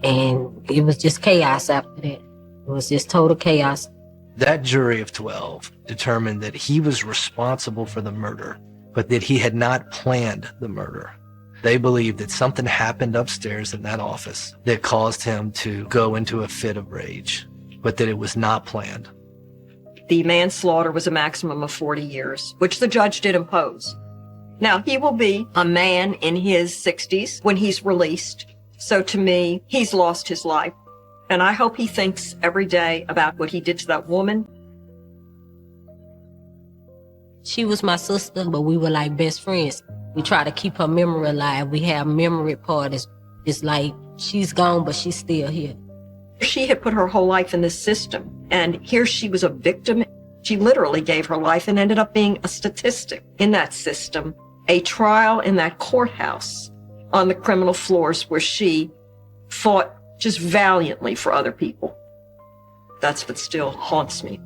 And it was just chaos after that. It was just total chaos. That jury of 12 determined that he was responsible for the murder, but that he had not planned the murder. They believed that something happened upstairs in that office that caused him to go into a fit of rage, but that it was not planned. The manslaughter was a maximum of 40 years, which the judge did impose. Now, he will be a man in his 60s when he's released. So to me, he's lost his life. And I hope he thinks every day about what he did to that woman. She was my sister, but we were like best friends. We try to keep her memory alive. We have memory parties. It's like she's gone, but she's still here. She had put her whole life in this system, and here she was a victim. She literally gave her life and ended up being a statistic in that system, a trial in that courthouse on the criminal floors where she fought just valiantly for other people. That's what still haunts me.